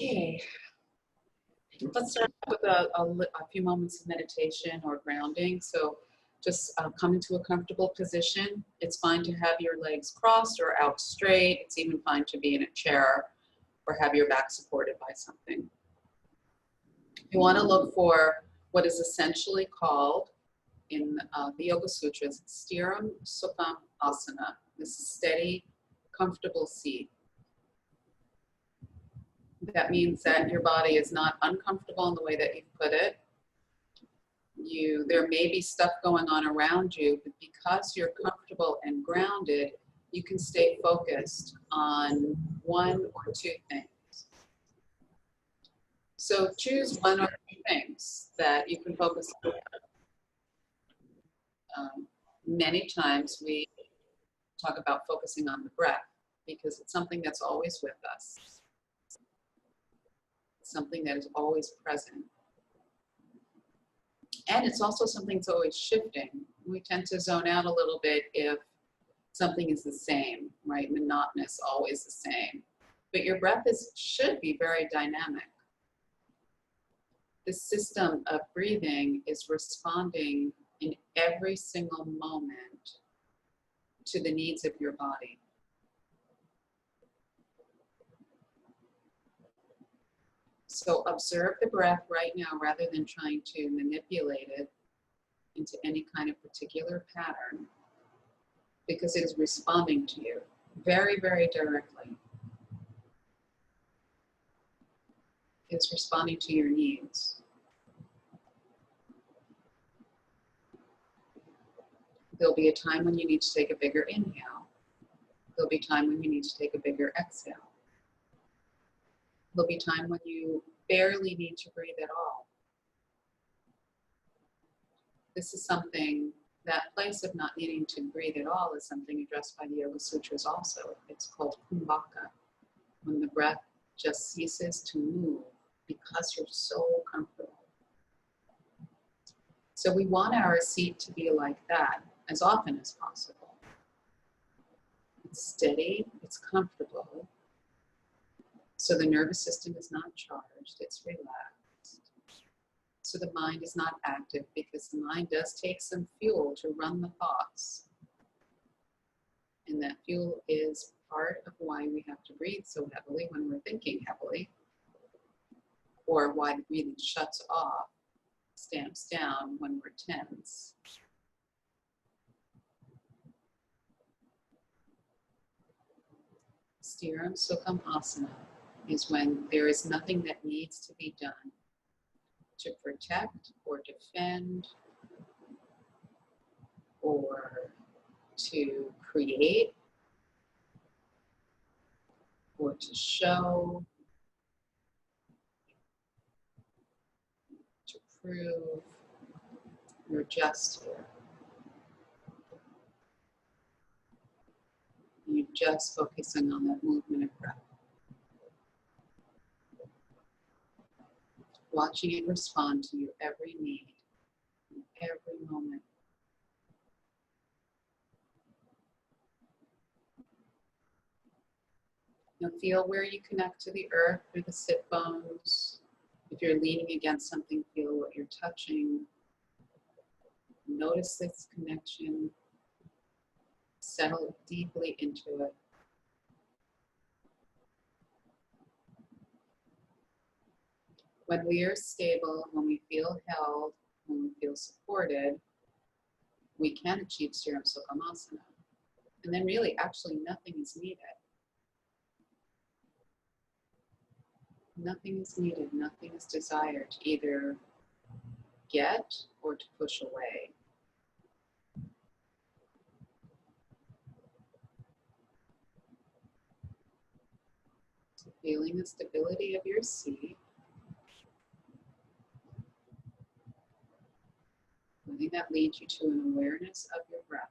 Okay, let's start with a few moments of meditation or grounding. So just come into a comfortable position. It's fine to have your legs crossed or out straight. It's even fine to be in a chair or have your back supported by something. You want to look for what is essentially called in the Yoga Sutras, Stiram Sukham Asana. This is steady, comfortable seat. That means that your body is not uncomfortable in the way that you've put it. There may be stuff going on around you, but because you're comfortable and grounded, you can stay focused on one or two things. So choose one or two things that you can focus on. Many times we talk about focusing on the breath because it's something that's always with us. Something that is always present. And it's also something that's always shifting. We tend to zone out a little bit if something is the same, right? Monotonous, always the same. But your breath should be very dynamic. The system of breathing is responding in every single moment to the needs of your body. So observe the breath right now rather than trying to manipulate it into any kind of particular pattern, because it is responding to you very, very directly. It's responding to your needs. There'll be a time when you need to take a bigger inhale. There'll be a time when you need to take a bigger exhale. There'll be time when you barely need to breathe at all. This is something, that place of not needing to breathe at all is something addressed by the Yoga Sutras also. It's called kumbhaka, when the breath just ceases to move because you're so comfortable. So we want our seat to be like that as often as possible. It's steady, it's comfortable. So the nervous system is not charged, it's relaxed. So the mind is not active because the mind does take some fuel to run the thoughts. And that fuel is part of why we have to breathe so heavily when we're thinking heavily, or why the breathing shuts off, stamps down when we're tense. Stiram Sukham Asana is when there is nothing that needs to be done to protect or defend or to create or to show, to prove. You're just here. You're just focusing on that movement of breath. Watching it respond to your every need, every moment. Now feel where you connect to the earth through the sit bones. If you're leaning against something, feel what you're touching. Notice this connection. Settle deeply into it. When we are stable, when we feel held, when we feel supported, we can achieve Stiram Sukham Asana. And then really, actually, nothing is needed. Nothing is needed, nothing is desired to either get or to push away. So feeling the stability of your seat. Letting that lead you to an awareness of your breath.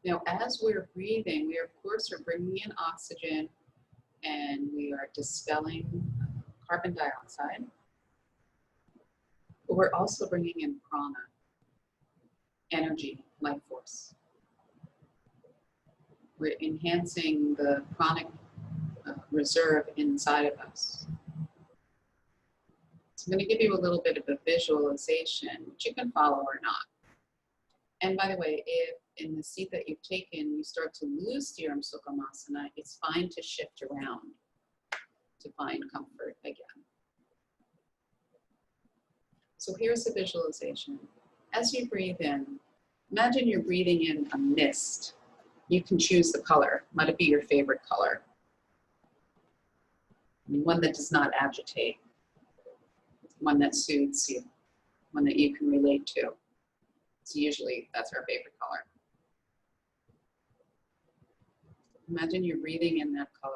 Now, as we're breathing, we of course are bringing in oxygen and we are dispelling carbon dioxide. But we're also bringing in prana, energy, life force. We're enhancing the pranic reserve inside of us. So I'm going to give you a little bit of a visualization, which you can follow or not. And by the way, if in the seat that you've taken, you start to lose Stiram Sukhamasana, it's fine to shift around to find comfort again. So here's the visualization. As you breathe in, imagine you're breathing in a mist. You can choose the color. Let it be your favorite color. One that does not agitate. One that soothes you. One that you can relate to. So usually that's our favorite color. Imagine you're breathing in that color.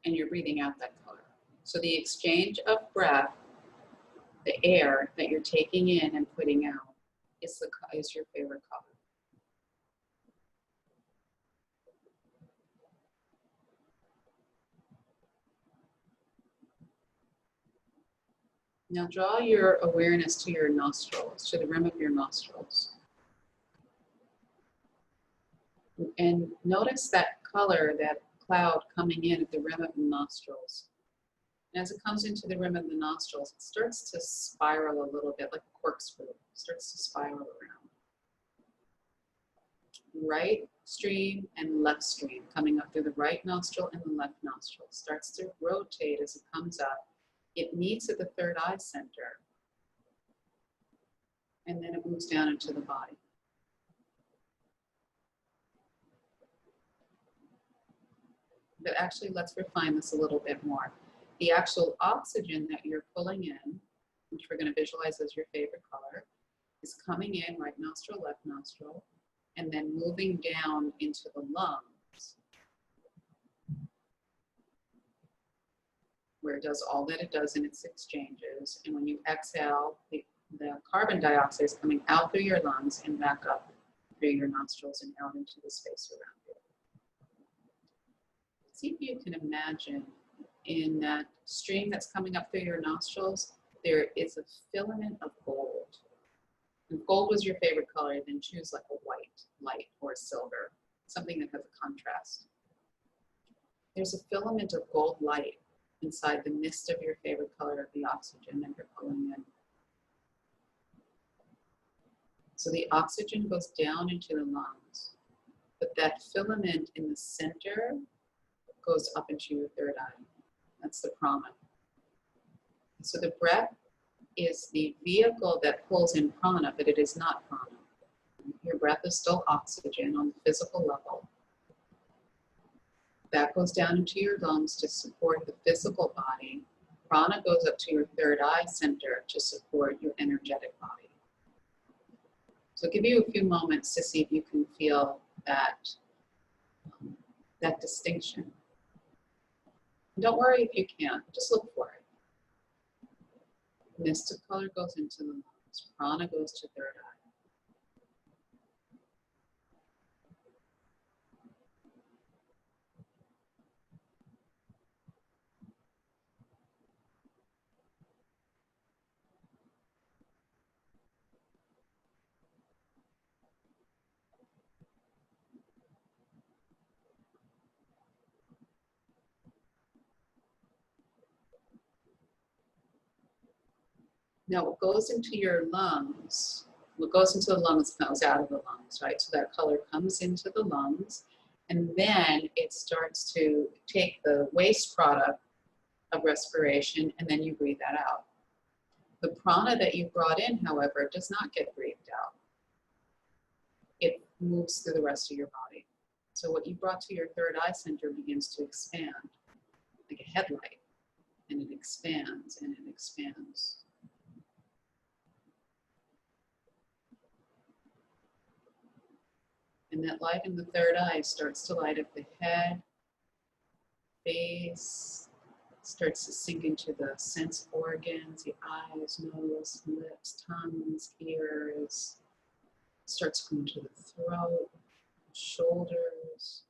And you're breathing out that color. So the exchange of breath, the air that you're taking in and putting out, is your favorite color. Now draw your awareness to your nostrils, to the rim of your nostrils. And notice that color, that cloud coming in at the rim of the nostrils. And as it comes into the rim of the nostrils, it starts to spiral a little bit like a corkscrew. It starts to spiral around. Right stream and left stream coming up through the right nostril and the left nostril. Starts to rotate as it comes up. It meets at the third eye center. And then it moves down into the body. But actually, let's refine this a little bit more. The actual oxygen that you're pulling in, which we're going to visualize as your favorite color, is coming in right nostril, left nostril, and then moving down into the lungs, where it does all that it does in its exchanges. And when you exhale, the carbon dioxide is coming out through your lungs and back up through your nostrils and out into the space around you. See if you can imagine in that stream that's coming up through your nostrils, there is a filament of gold. If gold was your favorite color, then choose like a white light or a silver, something that has a contrast. There's a filament of gold light inside the mist of your favorite color of the oxygen that you're pulling in. So the oxygen goes down into the lungs, but that filament in the center goes up into your third eye. That's the prana. So the breath is the vehicle that pulls in prana, but it is not prana. Your breath is still oxygen on the physical level. That goes down into your lungs to support the physical body. Prana goes up to your third eye center to support your energetic body. So I'll give you a few moments to see if you can feel that, that distinction. And don't worry if you can't, just look for it. Mystic color goes into the lungs. Prana goes to third eye. Now, what goes into your lungs, what goes into the lungs comes out of the lungs, right? So that color comes into the lungs, and then it starts to take the waste product of respiration, and then you breathe that out. The prana that you brought in, however, does not get breathed out. It moves through the rest of your body. So what you brought to your third eye center begins to expand, like a headlight, and it expands and it expands. And that light in the third eye starts to light up the head, face, starts to sink into the sense organs, the eyes, nose, lips, tongues, ears, starts going to the throat, shoulders,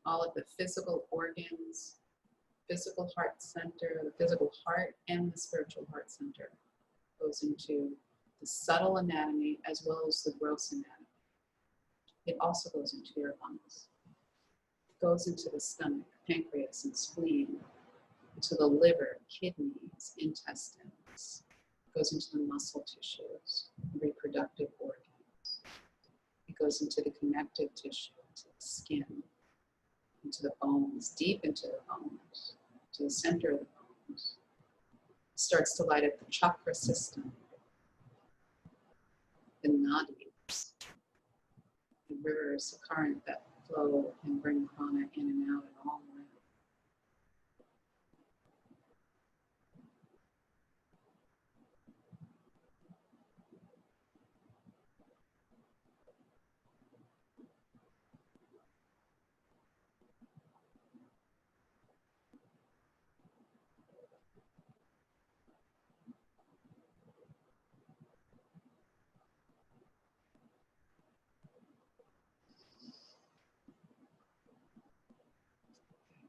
all of the physical organs, physical heart center, the physical heart and the spiritual heart center. Goes into the subtle anatomy as well as the gross anatomy. It also goes into your lungs. It goes into the stomach, pancreas, and spleen, into the liver, kidneys, intestines. It goes into the muscle tissues, reproductive organs. It goes into the connective tissue, into the skin, into the bones, deep into the bones, to the center of the bones. It starts to light up the chakra system, the nadis, the rivers, the current that flow and bring prana in and out and all around.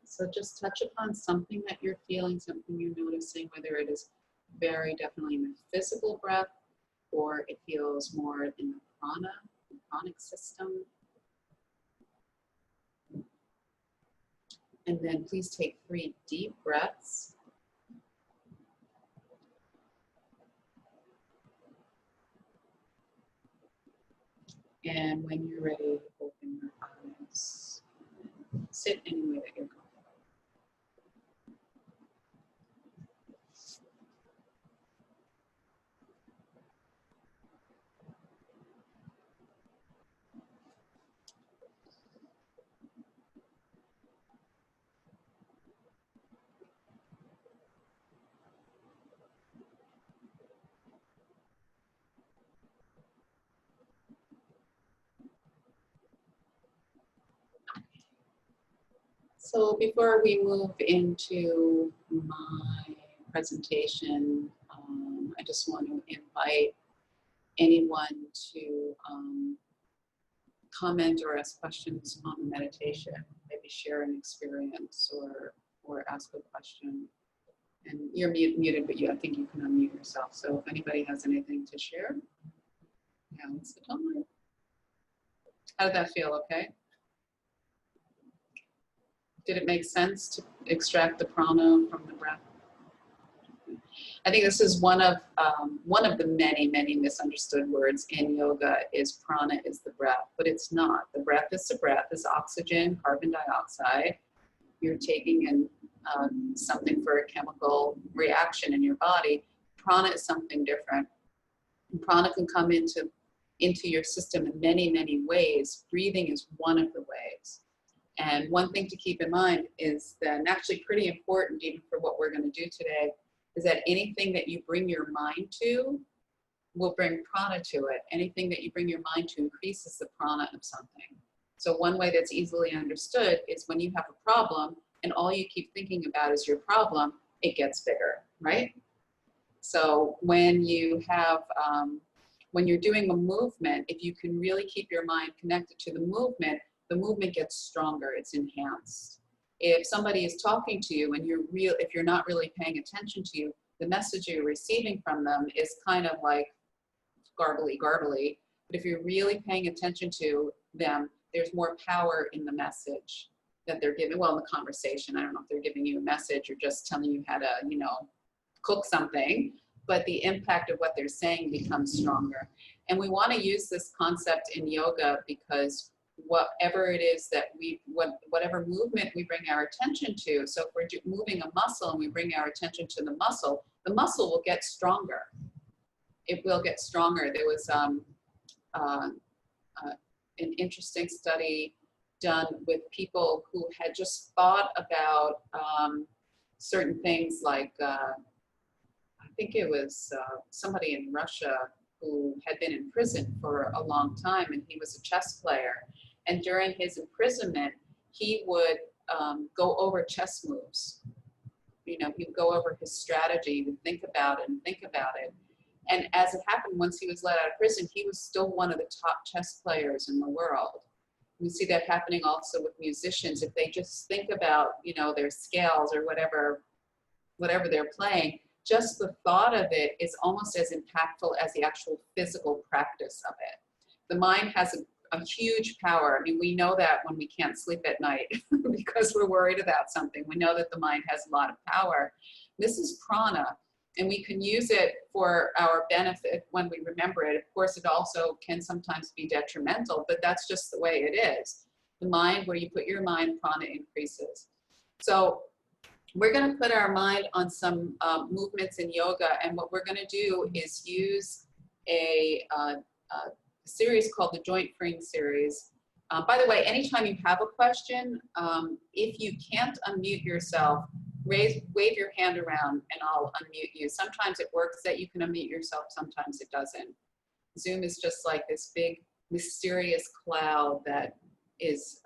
So just touch upon something that you're feeling, something you're noticing, whether it is very definitely in the physical breath or it feels more in the prana, the pranic system. And then please take 3 deep breaths. And when you're ready, open your eyes. Sit any way that you're comfortable. So before we move into my presentation, I just want to invite anyone to comment or ask questions on the meditation, maybe share an experience or ask a question. And you're muted, but I think you can unmute yourself. So if anybody has anything to share, now's the time. How did that feel? Okay. Did it make sense to extract the prana from the breath? I think this is one of the many misunderstood words in yoga is prana is the breath, but it's not. The breath is the breath, is oxygen, carbon dioxide. You're taking in something for a chemical reaction in your body. Prana is something different. And prana can come into your system in many ways. Breathing is one of the ways. And one thing to keep in mind is that, and actually pretty important even for what we're going to do today, is that anything that you bring your mind to will bring prana to it. Anything that you bring your mind to increases the prana of something. So one way that's easily understood is when you have a problem and all you keep thinking about is your problem, it gets bigger, right? So when you have, when you're doing a movement, if you can really keep your mind connected to the movement gets stronger, it's enhanced. If somebody is talking to you and if you're not really paying attention to you, the message you're receiving from them is kind of like garbly. But if you're really paying attention to them, there's more power in the message that they're giving. Well, in the conversation, I don't know if they're giving you a message or just telling you how to, cook something, but the impact of what they're saying becomes stronger. And we want to use this concept in yoga because whatever it is that whatever movement we bring our attention to, so if we're moving a muscle and we bring our attention to the muscle will get stronger. It will get stronger. There was an interesting study done with people who had just thought about certain things like, I think it was somebody in Russia who had been in prison for a long time, and he was a chess player. And during his imprisonment, he would go over chess moves. He would go over his strategy, he would think about it. And as it happened, once he was let out of prison, he was still one of the top chess players in the world. We see that happening also with musicians. If they just think about, you know, their scales or whatever they're playing, just the thought of it is almost as impactful as the actual physical practice of it. The mind has a huge power. I mean, we know that when we can't sleep at night because we're worried about something. We know that the mind has a lot of power. This is prana, and we can use it for our benefit when we remember it. Of course, it also can sometimes be detrimental, but that's just the way it is. The mind, where you put your mind, prana increases. So we're going to put our mind on some movements in yoga, and what we're going to do is use a series called the Joint Freeing Series. By the way, anytime you have a question, if you can't unmute yourself, wave your hand around and I'll unmute you. Sometimes it works that you can unmute yourself, sometimes it doesn't. Zoom is just like this big mysterious cloud that is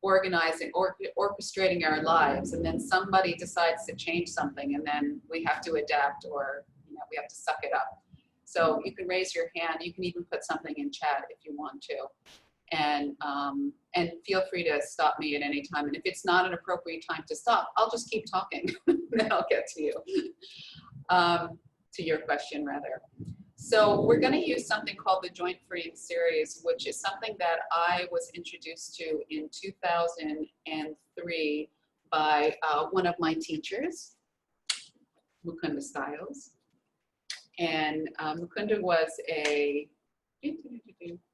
organizing or orchestrating our lives, and then somebody decides to change something, and then we have to adapt, or we have to suck it up. So you can raise your hand. You can even put something in chat if you want to, and feel free to stop me at any time. And if it's not an appropriate time to stop, I'll just keep talking. Then I'll get to you, to your question rather. So we're going to use something called the Joint Freeing Series, which is something that I was introduced to in 2003 by one of my teachers, Mukunda Stiles. And Mukunda was that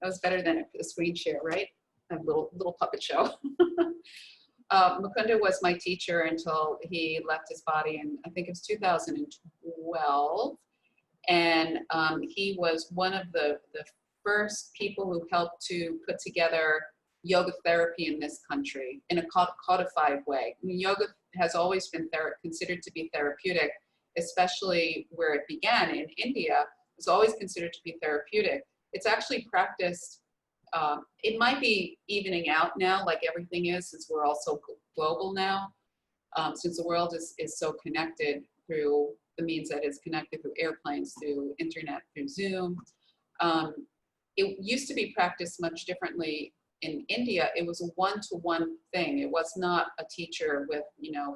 was better than a screen share, right? A little puppet show. Mukunda was my teacher until he left his body, and I think it was 2012. And he was one of the first people who helped to put together yoga therapy in this country in a codified way. I mean, yoga has always been considered to be therapeutic, especially where it began in India. It was always considered to be therapeutic. It's actually practiced, it might be evening out now, like everything is, since we're all so global now, since the world is so connected through the means that is connected, through airplanes, through internet, through Zoom. It used to be practiced much differently in India. It was a one-to-one thing. It was not a teacher with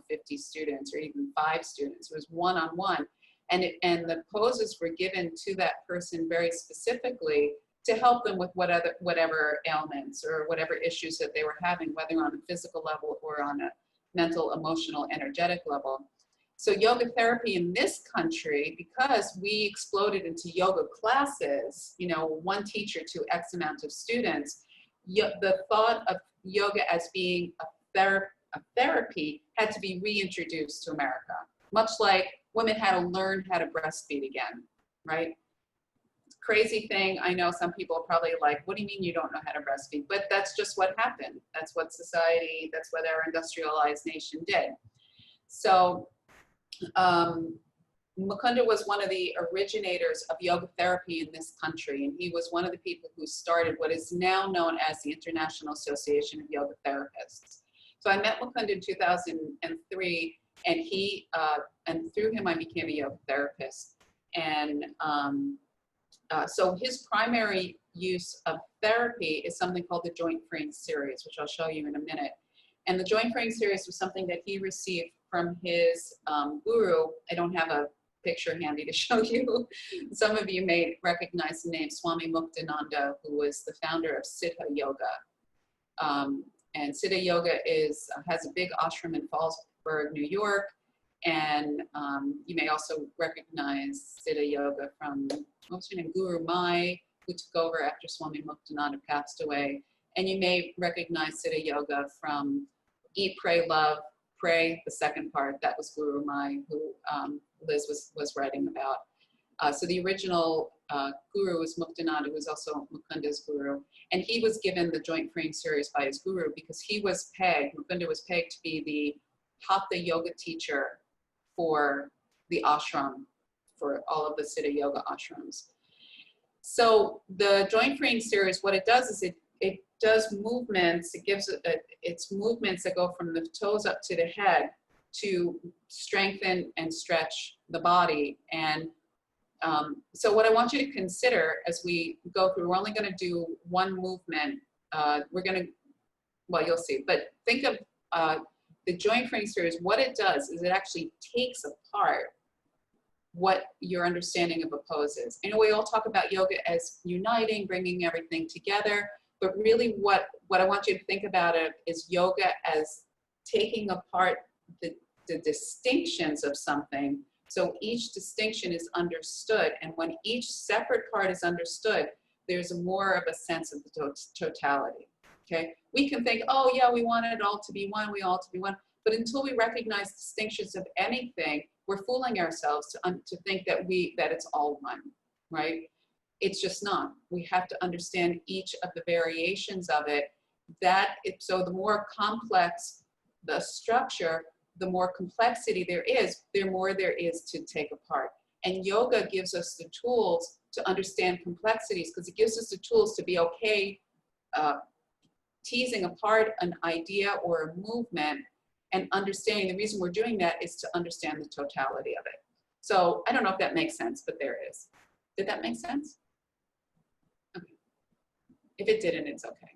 50 students or even 5 students. It was one-on-one, and the poses were given to that person very specifically to help them with whatever ailments or whatever issues that they were having, whether on a physical level or on a mental, emotional, energetic level. So yoga therapy in this country, because we exploded into yoga classes, one teacher to X amount of students, the thought of yoga as being a therapy had to be reintroduced to America, much like women had to learn how to breastfeed again, right? Crazy thing. I know some people are probably like, what do you mean you don't know how to breastfeed? But that's just what happened. That's what society, that's what our industrialized nation did. So Mukunda was one of the originators of yoga therapy in this country, and he was one of the people who started what is now known as the International Association of Yoga Therapists. So I met Mukunda in 2003, and and through him I became a yoga therapist. And so his primary use of therapy is something called the Joint Freeing Series, which I'll show you in a minute. And the Joint Freeing Series was something that he received from his guru. I don't have a picture handy to show you. Some of you may recognize the name Swami Muktananda, who was the founder of Siddha Yoga. And Siddha Yoga has a big ashram in Fallsburg, New York. And you may also recognize Siddha Yoga from, what's her name, Guru Mai, who took over after Swami Muktananda passed away. And you may recognize Siddha Yoga from Eat, Pray, Love, Pray, the second part. That was Guru Mai, who Liz was writing about. So the original guru was Muktananda, who was also Mukunda's guru. And he was given the Joint Freeing Series by his guru because Mukunda was pegged to be the Hatha yoga teacher for the ashram, for all of the Siddha Yoga ashrams. So the Joint Freeing Series, what it does is it does movements. It gives it's movements that go from the toes up to the head to strengthen and stretch the body. And so what I want you to consider as we go through, we're only going to do one movement. We're going to well, you'll see, but think of the joint freeing series. What it does is it actually takes apart what your understanding of a pose is. And we all talk about yoga as uniting, bringing everything together, but really what I want you to think about it is yoga as taking apart the distinctions of something, so each distinction is understood, and when each separate part is understood, there's more of a sense of the totality. Okay, we can think, oh yeah, we want it all to be one, we all to be one, but until we recognize distinctions of anything, we're fooling ourselves to think that it's all one, right? It's just not. We have to understand each of the variations of it. So the more complex the structure, the more complexity there is, the more there is to take apart. And yoga gives us the tools to understand complexities, because it gives us the tools to be okay teasing apart an idea or a movement and understanding. The reason we're doing that is to understand the totality of it. So I don't know if that makes sense, but there it is. Did that make sense? Okay. If it didn't, it's okay.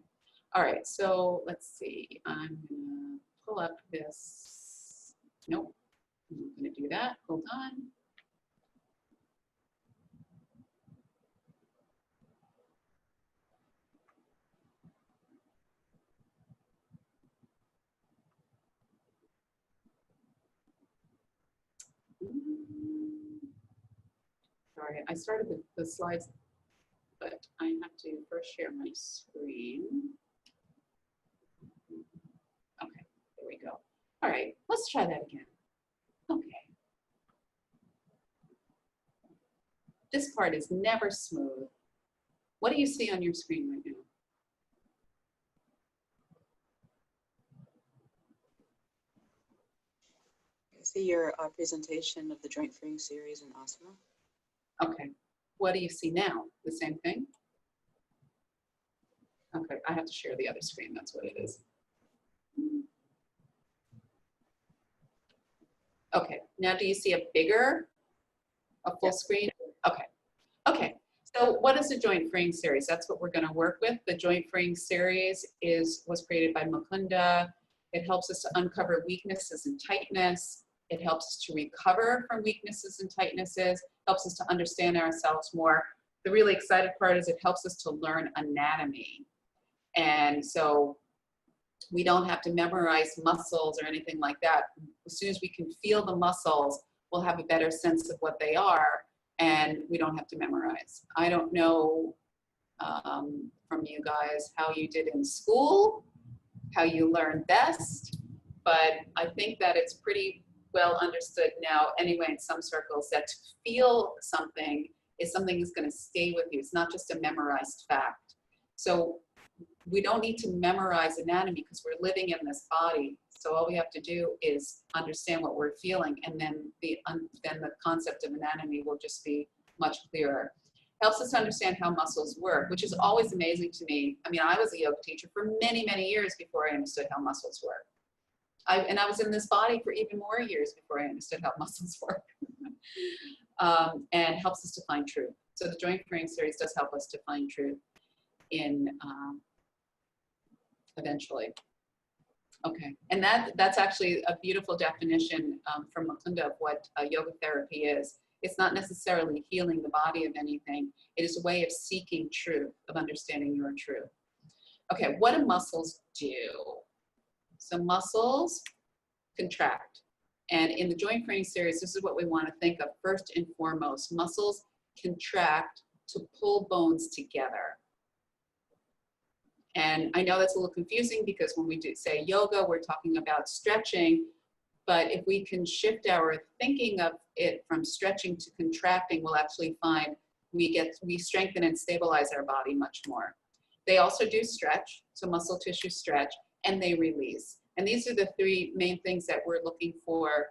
All right, so let's see. I'm gonna pull up this. Nope, I'm not gonna do that. Hold on. Sorry, I started the slides, but I have to first share my screen. Okay, there we go. All right, let's try that again. Okay. This part is never smooth. What do you see on your screen right now? I see your presentation of the joint freeing series in asana. Okay. What do you see now? The same thing? Okay, I have to share the other screen. That's what it is. Okay, now do you see a full screen? Okay. Okay, so what is the joint freeing series? That's what we're going to work with. The joint freeing series was created by Mukunda. It helps us to uncover weaknesses and tightness. It helps us to recover from weaknesses and tightnesses, helps us to understand ourselves more. The really exciting part is it helps us to learn anatomy. And so we don't have to memorize muscles or anything like that. As soon as we can feel the muscles, we'll have a better sense of what they are, and we don't have to memorize. I don't know from you guys how you did in school, how you learned best, but I think that it's pretty well understood now anyway in some circles that to feel something is something that's going to stay with you. It's not just a memorized fact. So we don't need to memorize anatomy because we're living in this body. So all we have to do is understand what we're feeling, and then the concept of anatomy will just be much clearer. Helps us to understand how muscles work, which is always amazing to me. I mean, I was a yoga teacher for many, many years before I understood how muscles work. And I was in this body for even more years before I understood how muscles work. And helps us to find truth. So the joint freeing series does help us to find truth in eventually. Okay, and that's actually a beautiful definition from Mukunda of what yoga therapy is. It's not necessarily healing the body of anything. It is a way of seeking truth, of understanding your truth. Okay, what do muscles do? So muscles contract. And in the joint freeing series, this is what we want to think of first and foremost. Muscles contract to pull bones together. And I know that's a little confusing because when we do say yoga, we're talking about stretching. But if we can shift our thinking of it from stretching to contracting, we'll actually find we strengthen and stabilize our body much more. They also do stretch, so muscle tissue stretch, and they release. And these are the three main things that we're looking for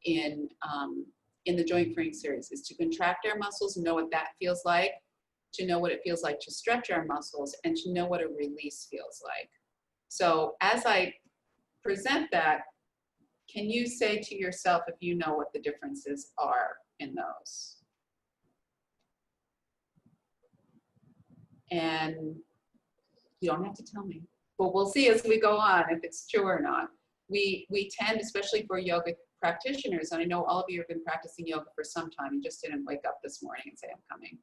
in the joint freeing series, is to contract our muscles, know what that feels like, to know what it feels like to stretch our muscles, and to know what a release feels like. So as I present that, can you say to yourself if you know what the differences are in those? And you don't have to tell me. but we'll see as we go on if it's true or not. We tend, especially for yoga practitioners, and I know all of you have been practicing yoga for some time, you just didn't wake up this morning and say, I'm coming.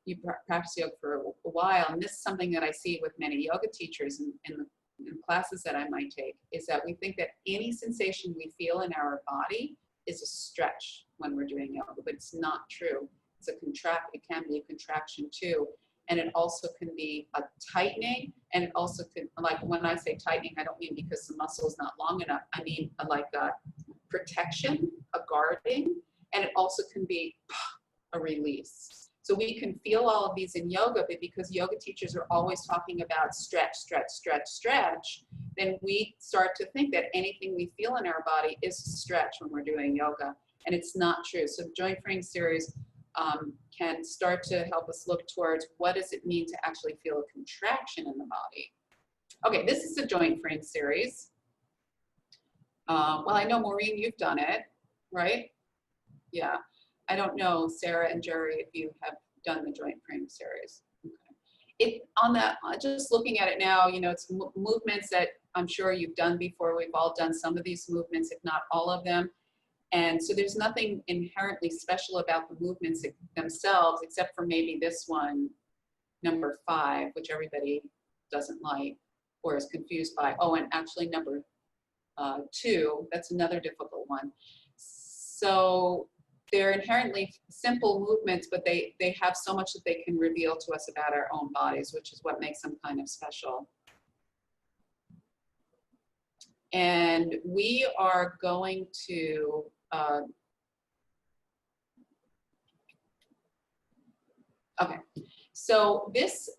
You practice yoga for a while, and this is something that I see with many yoga teachers in classes that I might take, is that we think that any sensation we feel in our body is a stretch when we're doing yoga, but it's not true. It's a it can be a contraction too. And it also can be a tightening, and it also can, like when I say tightening, I don't mean because the muscle is not long enough. I mean like a protection, a guarding, and it also can be a release. So we can feel all of these in yoga, but because yoga teachers are always talking about stretch, stretch, stretch, stretch, then we start to think that anything we feel in our body is a stretch when we're doing yoga, and it's not true. So the joint freeing series can start to help us look towards what does it mean to actually feel a contraction in the body. Okay, this is a joint freeing series. Well, I know Maureen, you've done it, right? Yeah. I don't know, Sarah and Jerry, if you have done the joint freeing series. Okay. Just looking at it now, you know, it's movements that I'm sure you've done before. We've all done some of these movements, if not all of them. And so there's nothing inherently special about the movements themselves, except for maybe this one, number 5, which everybody doesn't like or is confused by. Oh, and actually number 2, that's another difficult one. So they're inherently simple movements, but they have so much that they can reveal to us about our own bodies, which is what makes them kind of special. And we are going to okay, so this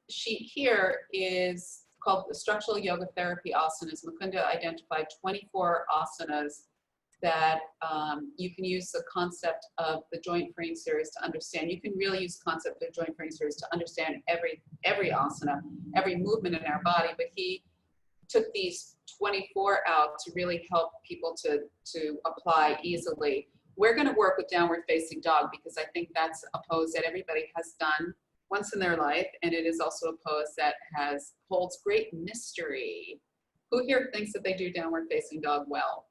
sheet here is called the Structural Yoga Therapy Asanas. Mukunda identified 24 asanas that you can use the concept of the joint freeing series to understand. You can really use the concept of the joint freeing series to understand every asana, every movement in our body, but he took these 24 out to really help people to apply easily. We're going to work with downward facing dog because I think that's a pose that everybody has done once in their life, and it is also a pose that holds great mystery. Who here thinks that they do downward facing dog well?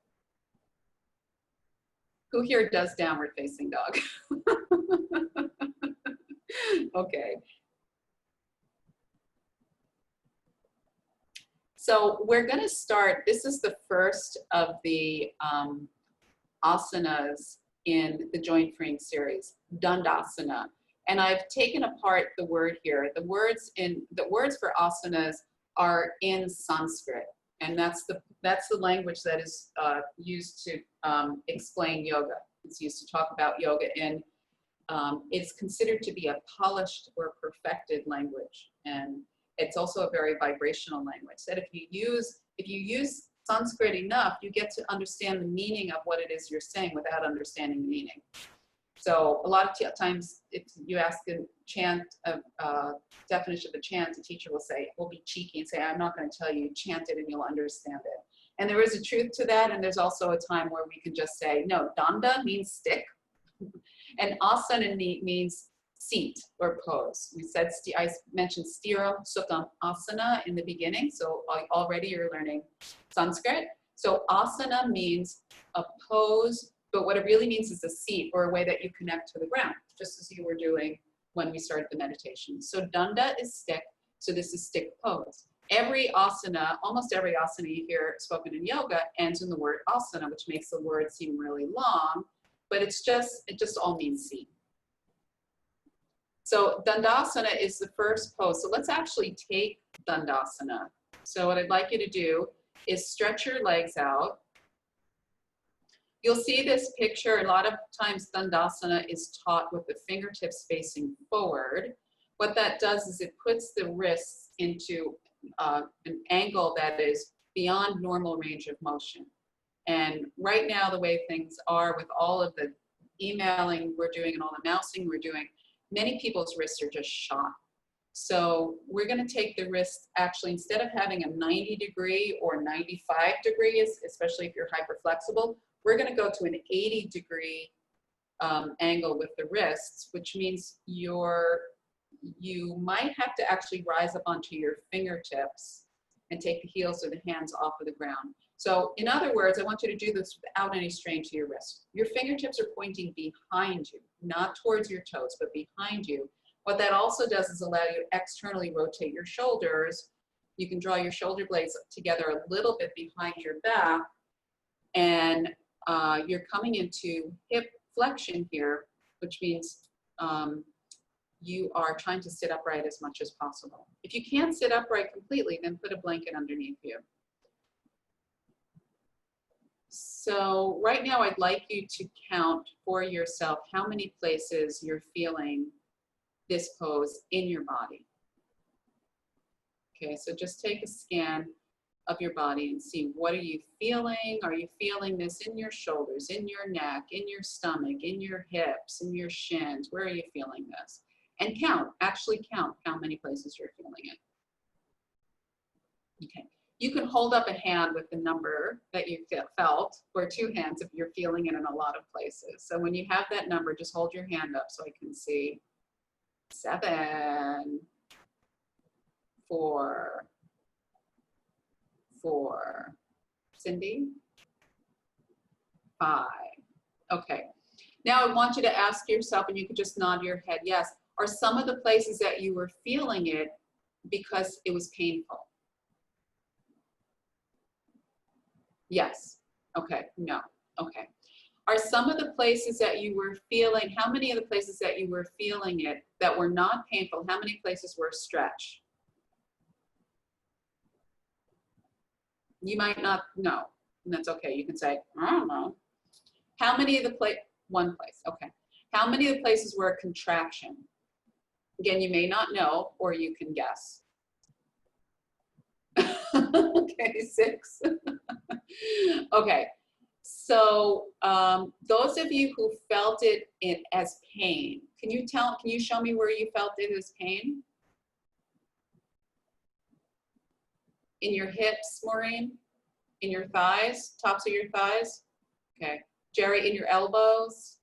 Who here does downward facing dog? Okay. So we're going to start, this is the first of the asanas in the joint freeing series, Dandasana. And I've taken apart the word here. The words for asanas are in Sanskrit, and that's the language that is used to explain yoga. It's used to talk about yoga, and it's considered to be a polished or perfected language. And it's also a very vibrational language that if you use Sanskrit enough, you get to understand the meaning of what it is you're saying without understanding the meaning. So a lot of times if you ask a chant, definition of a chant, the teacher will be cheeky and say, I'm not going to tell you, chant it and you'll understand it. And there is a truth to that, and there's also a time where we can just say, no, danda means stick, and asana means seat or pose. I mentioned stira sukham asana in the beginning, so already you're learning Sanskrit. So asana means a pose, but what it really means is a seat or a way that you connect to the ground, just as you were doing when we started the meditation. So danda is stick, so this is stick pose. Every asana, almost every asana you hear spoken in yoga ends in the word asana, which makes the word seem really long, but it just all means seat. So Dandasana is the first pose. So let's actually take Dandasana. So what I'd like you to do is stretch your legs out. You'll see this picture. A lot of times Dandasana is taught with the fingertips facing forward. What that does is it puts the wrists into an angle that is beyond normal range of motion. And right now, the way things are with all of the emailing we're doing and all the mousing we're doing, many people's wrists are just shot. So we're going to take the wrist, actually, instead of having a 90-degree or 95 degrees, especially if you're hyperflexible, we're going to go to an 80-degree angle with the wrists, which means you might have to actually rise up onto your fingertips and take the heels or the hands off of the ground. So in other words, I want you to do this without any strain to your wrist. Your fingertips are pointing behind you, not towards your toes, but behind you. What that also does is allow you to externally rotate your shoulders. You can draw your shoulder blades together a little bit behind your back, and you're coming into hip flexion here, which means you are trying to sit upright as much as possible. If you can't sit upright completely, then put a blanket underneath you. So right now I'd like you to count for yourself how many places you're feeling this pose in your body. Okay, so just take a scan of your body and see, what are you feeling? Are you feeling this in your shoulders, in your neck, in your stomach, in your hips, in your shins? Where are you feeling this? And count, actually count how many places you're feeling it. Okay, you can hold up a hand with the number that you felt, or two hands if you're feeling it in a lot of places. So when you have that number, just hold your hand up so I can see. 7, 4, 4. Cindy? 5. Okay. Now I want you to ask yourself, and you can just nod your head, yes, are some of the places that you were feeling it because it was painful? Yes. Okay. No. Okay. Are some of the places that you were feeling, how many of the places that you were feeling it that were not painful, how many places were stretch? You might not know, and that's okay. You can say, I don't know. How many of the one place, okay. How many of the places were a contraction? Again, you may not know, or you can guess. Okay, 6. Okay, so those of you who felt it as pain, can you show me where you felt it as pain? In your hips, Maureen? In your thighs, tops of your thighs? Okay. Jerry, in your elbows?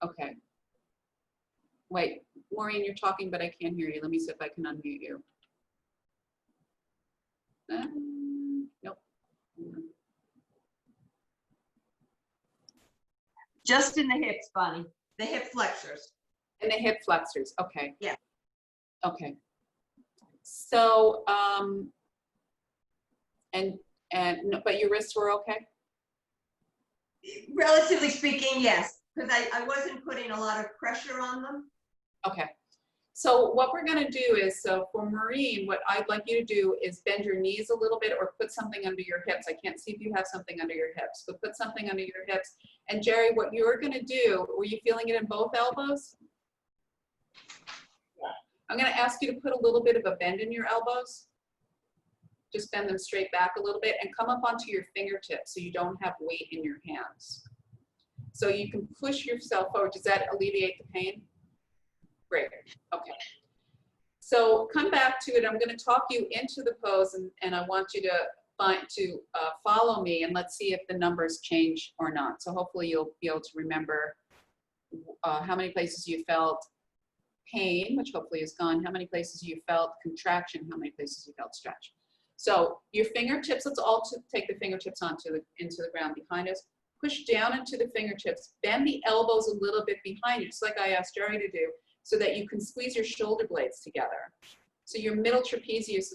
Okay. Wait, Maureen, you're talking, but I can't hear you. Let me see if I can unmute you. Nope. Just in the hips, Bonnie. The hip flexors. And the hip flexors. Okay. Yeah. Okay. So, but your wrists were okay? Relatively speaking, yes, because I wasn't putting a lot of pressure on them. Okay. So what we're going to do is, so for Maureen, what I'd like you to do is bend your knees a little bit or put something under your hips. I can't see if you have something under your hips, but put something under your hips. And Jerry, what you're going to do, were you feeling it in both elbows? Yeah. I'm going to ask you to put a little bit of a bend in your elbows. Just bend them straight back a little bit and come up onto your fingertips so you don't have weight in your hands. So you can push yourself forward. Does that alleviate the pain? Great. Okay. So come back to it. I'm going to talk you into the pose, and I want you to follow me, and let's see if the numbers change or not. So hopefully you'll be able to remember how many places you felt pain, which hopefully is gone, how many places you felt contraction, how many places you felt stretch. So your fingertips, let's all take the fingertips into the ground behind us. Push down into the fingertips. Bend the elbows a little bit behind you, just like I asked Jerry to do, so that you can squeeze your shoulder blades together. So your middle trapezius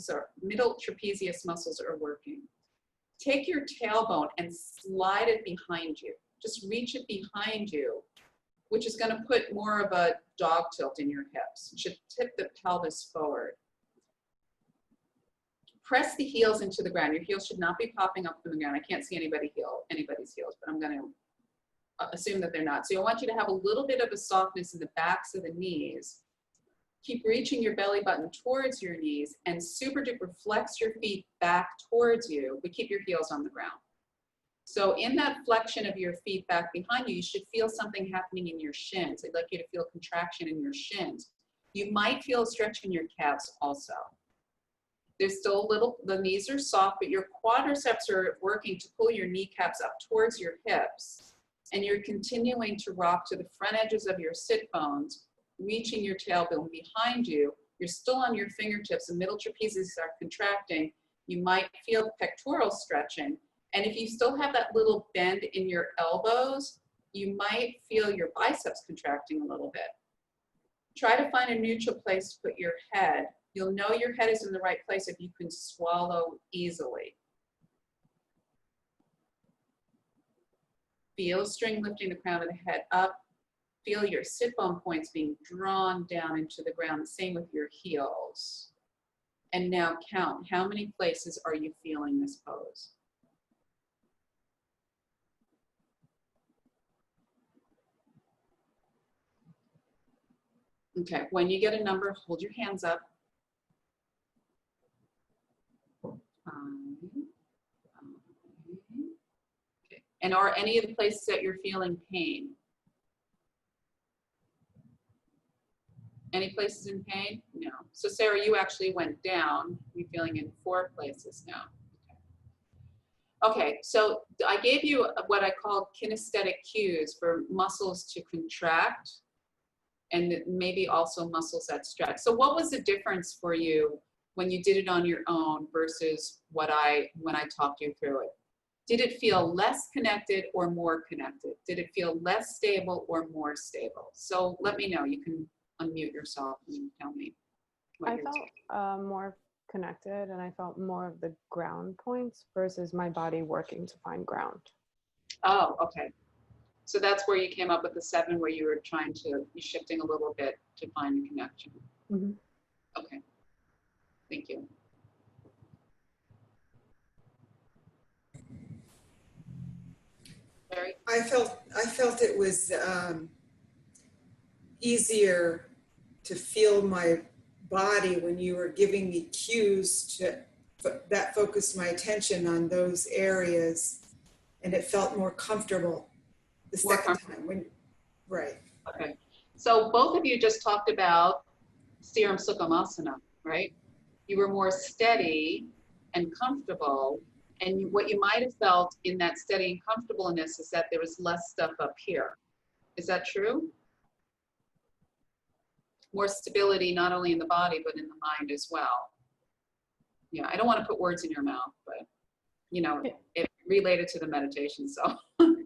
muscles are working. Take your tailbone and slide it behind you. Just reach it behind you, which is going to put more of a dog tilt in your hips. You should tip the pelvis forward. Press the heels into the ground. Your heels should not be popping up from the ground. I can't see anybody's heels, but I'm going to assume that they're not. So I want you to have a little bit of a softness in the backs of the knees. Keep reaching your belly button towards your knees and super duper flex your feet back towards you, but keep your heels on the ground. So in that flexion of your feet back behind you, you should feel something happening in your shins. I'd like you to feel contraction in your shins. You might feel a stretch in your calves also. There's still a little, the knees are soft, but your quadriceps are working to pull your kneecaps up towards your hips. And you're continuing to rock to the front edges of your sit bones, reaching your tailbone behind you You're still on your fingertips. The middle trapezius are contracting. You might feel the pectoral stretching. And if you still have that little bend in your elbows, you might feel your biceps contracting a little bit. Try to find a neutral place to put your head. You'll know your head is in the right place if you can swallow easily. Feel string lifting the crown of the head up. Feel your sit bone points being drawn down into the ground. Same with your heels. And now count. How many places are you feeling this pose? Okay, when you get a number, hold your hands up. 5, 5. Okay. And are any of the places that you're feeling pain? Any places in pain? No. So Sarah, you actually went down. You're feeling in 4 places now. Okay, so I gave you what I call kinesthetic cues for muscles to contract and maybe also muscles that stretch. So what was the difference for you when you did it on your own versus when I talked you through it? Did it feel less connected or more connected? Did it feel less stable or more stable? So let me know. You can unmute yourself and tell me. I felt more connected, and I felt more of the ground points versus my body working to find ground. Oh, okay. So that's where you came up with the 7, where you were trying to, you're shifting a little bit to find a connection. Mm-hmm. Okay, thank you. Mary? I felt it was easier to feel my body when you were giving me cues that focused my attention on those areas, and it felt more comfortable the second time. Right. Okay. So both of you just talked about Stiram Sukhamasana, right? You were more steady and comfortable, and what you might have felt in that steady and comfortableness is that there was less stuff up here. Is that true? More stability, not only in the body, but in the mind as well. Yeah, I don't want to put words in your mouth, but you know, it related to the meditation. So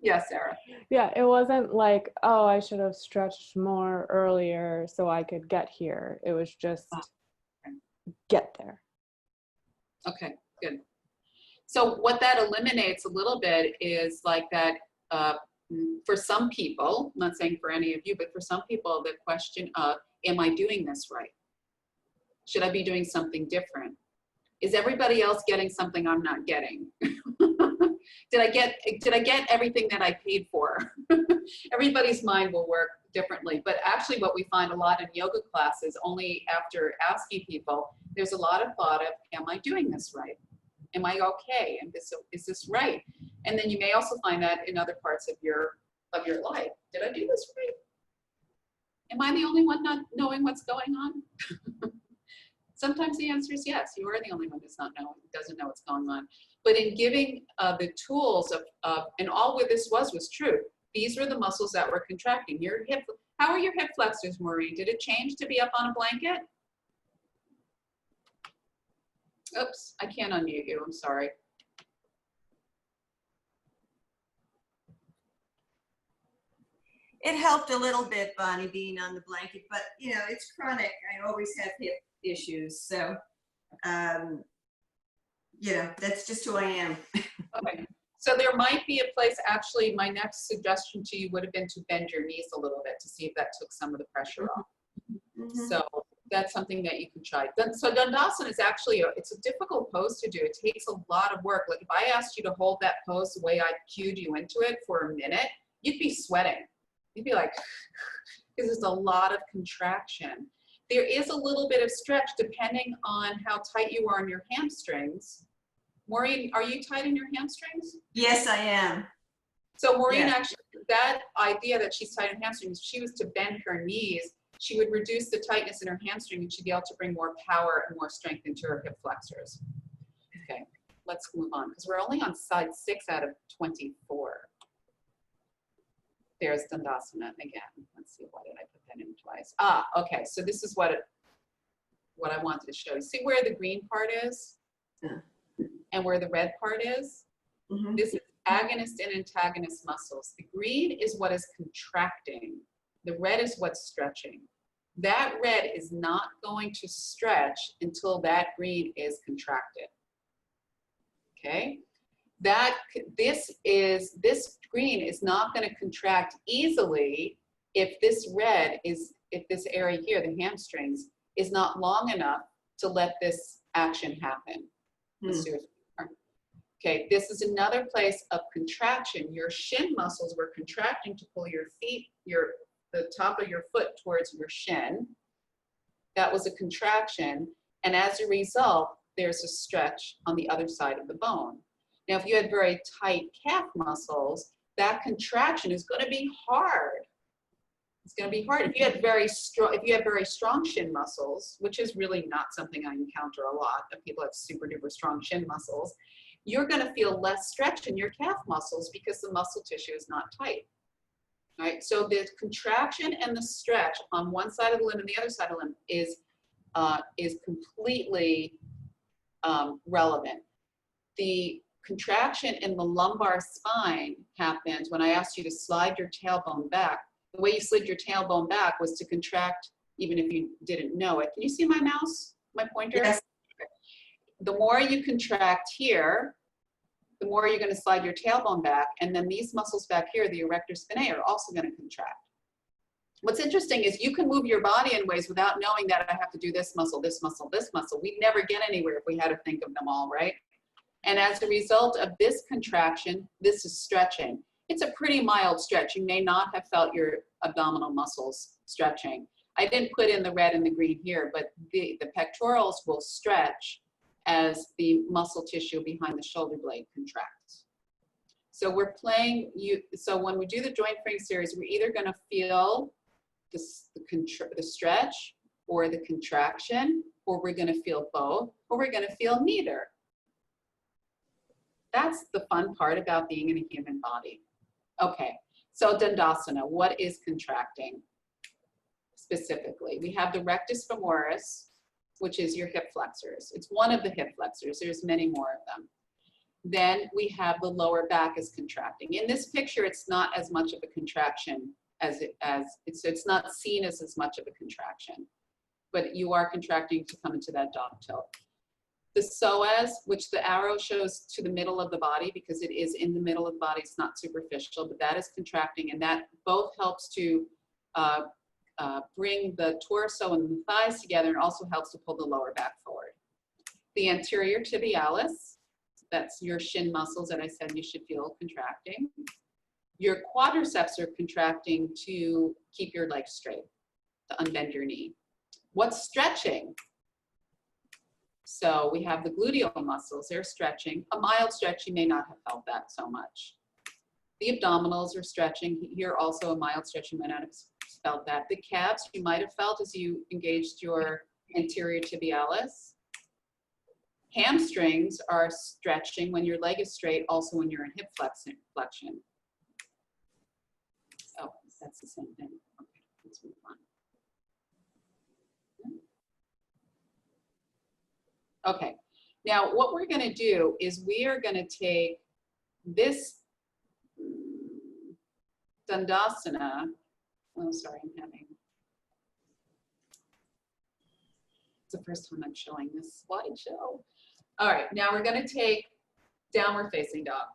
yes, Sarah. Yeah, it wasn't like, oh, I should have stretched more earlier so I could get here. It was just get there. Okay, good. So what that eliminates a little bit is like that, for some people, I'm not saying for any of you, but for some people, the question of, am I doing this right? Should I be doing something different? Is everybody else getting something I'm not getting? Did I get everything that I paid for? Everybody's mind will work differently, but actually what we find a lot in yoga classes, only after asking people, there's a lot of thought of, am I doing this right? Am I okay? And is this right? And then you may also find that in other parts of your life. Did I do this right? Am I the only one not knowing what's going on? Sometimes the answer is yes, you are the only one who's not knowing, doesn't know what's going on. But in giving the tools of, and all what this was true. These were the muscles that were contracting. Your hip, how are your hip flexors, Maureen? Did it change to be up on a blanket? Oops, I can't unmute you, I'm sorry. It helped a little bit, Bonnie, being on the blanket, but you know, it's chronic. I always have hip issues. So, you know, that's just who I am. Okay. So there might be a place, actually, my next suggestion to you would have been to bend your knees a little bit to see if that took some of the pressure off. Mm-hmm. So that's something that you can try. So Dandasana is actually, it's a difficult pose to do. It takes a lot of work. Like if I asked you to hold that pose the way I cued you into it for a minute, you'd be sweating. You'd be like, because there's a lot of contraction. There is a little bit of stretch depending on how tight you are in your hamstrings. Maureen, are you tight in your hamstrings? Yes, I am. So Maureen, Yeah. actually, that idea that she's tight in hamstrings, if she was to bend her knees, she would reduce the tightness in her hamstring and she'd be able to bring more power and more strength into her hip flexors. Okay, let's move on because we're only on side 6 out of 24. There's Dandasana again. Let's see, why did I put that in twice? Ah, okay, so this is what it, what I wanted to show you. See where the green part is? Yeah. And where the red part is? Mhm. This is agonist and antagonist muscles. The green is what is contracting. The red is what's stretching. That red is not going to stretch until that green is contracted. Okay? This green is not going to contract easily if this area here, the hamstrings, is not long enough to let this action happen. Let's do it. Okay, this is another place of contraction. Your shin muscles were contracting to pull your feet, the top of your foot towards your shin. That was a contraction. And as a result, there's a stretch on the other side of the bone. Now, if you had very tight calf muscles, that contraction is going to be hard. It's going to be hard. If you have very strong shin muscles, which is really not something I encounter a lot, that people have super duper strong shin muscles, you're going to feel less stretch in your calf muscles because the muscle tissue is not tight. Right? So the contraction and the stretch on one side of the limb and the other side of the limb is completely relevant. The contraction in the lumbar spine happens when I asked you to slide your tailbone back. The way you slid your tailbone back was to contract, even if you didn't know it. Can you see my mouse, my pointer? Yes. The more you contract here, the more you're going to slide your tailbone back, and then these muscles back here, the erector spinae, are also going to contract. What's interesting is you can move your body in ways without knowing that I have to do this muscle, this muscle, this muscle. We'd never get anywhere if we had to think of them all, right? And as a result of this contraction, this is stretching. It's a pretty mild stretch. You may not have felt your abdominal muscles stretching. I didn't put in the red and the green here, but the pectorals will stretch as the muscle tissue behind the shoulder blade contracts. So we're playing, so when we do the joint freeing series, we're either going to feel the stretch or the contraction, or we're going to feel both, or we're going to feel neither. That's the fun part about being in a human body. Okay, so Dandasana, what is contracting specifically? We have the rectus femoris, which is your hip flexors. It's one of the hip flexors. There's many more of them. Then we have the lower back is contracting. In this picture, it's not as much of a contraction it's not seen as much of a contraction, but you are contracting to come into that dog tilt. The psoas, which the arrow shows to the middle of the body because it is in the middle of the body, it's not superficial, but that is contracting, and that both helps to bring the torso and the thighs together and also helps to pull the lower back forward. The anterior tibialis, that's your shin muscles that I said you should feel contracting. Your quadriceps are contracting to keep your legs straight, to unbend your knee. What's stretching? So we have the gluteal muscles, they're stretching. A mild stretch, you may not have felt that so much. The abdominals are stretching. Here also a mild stretch, you might not have felt that. The calves, you might have felt as you engaged your anterior tibialis. Hamstrings are stretching when your leg is straight, also when you're in hip flexion. Oh, that's the same thing. Okay, let's move on. Okay, now what we're going to do is we are going to take this Dandasana. Oh, sorry, it's the first time I'm showing this slideshow. All right, now we're going to take downward facing dog.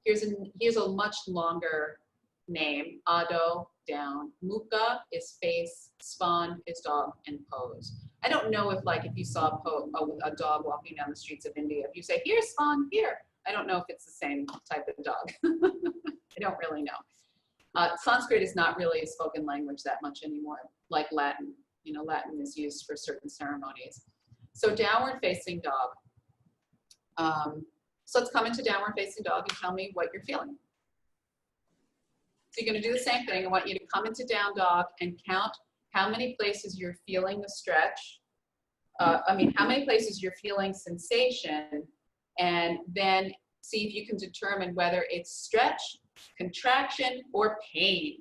Here's a much longer name. Adho, down. Mukha is face, Svan is dog, and pose. I don't know if you saw a dog walking down the streets of India, if you say, here's Svan, here. I don't know if it's the same type of dog. I don't really know. Sanskrit is not really a spoken language that much anymore, like Latin. You know, Latin is used for certain ceremonies. So downward facing dog. So let's come into downward facing dog and tell me what you're feeling. So you're going to do the same thing. I want you to come into down dog and count how many places you're feeling the stretch. How many places you're feeling sensation, and then see if you can determine whether it's stretch, contraction, or pain.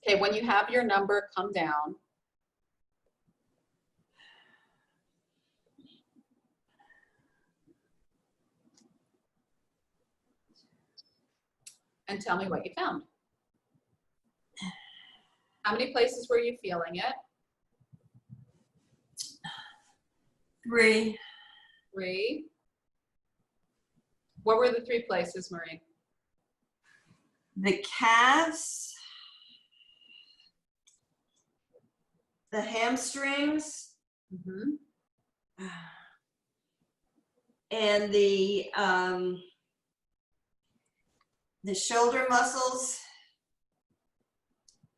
Okay, when you have your number, come down. And tell me what you found. How many places were you feeling it? 3. 3. What were the 3 places, Marie? The calves, the hamstrings, Mm-hmm. and the shoulder muscles.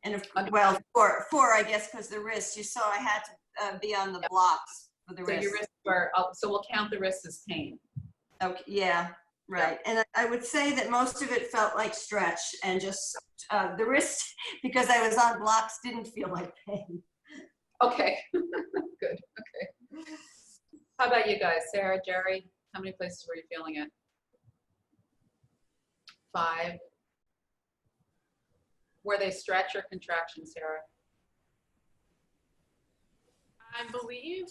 And well, 4, I guess, because the wrists. You saw I had to be on the blocks for the So wrists. your wrists were, so we'll count the wrists as pain. Okay, yeah, right. And I would say that most of it felt like stretch, and just the wrist, because I was on blocks, didn't feel like pain. Okay, good, okay. How about you guys? Sarah, Jerry, how many places were you feeling it? 5. Were they stretch or contraction, Sarah? I believe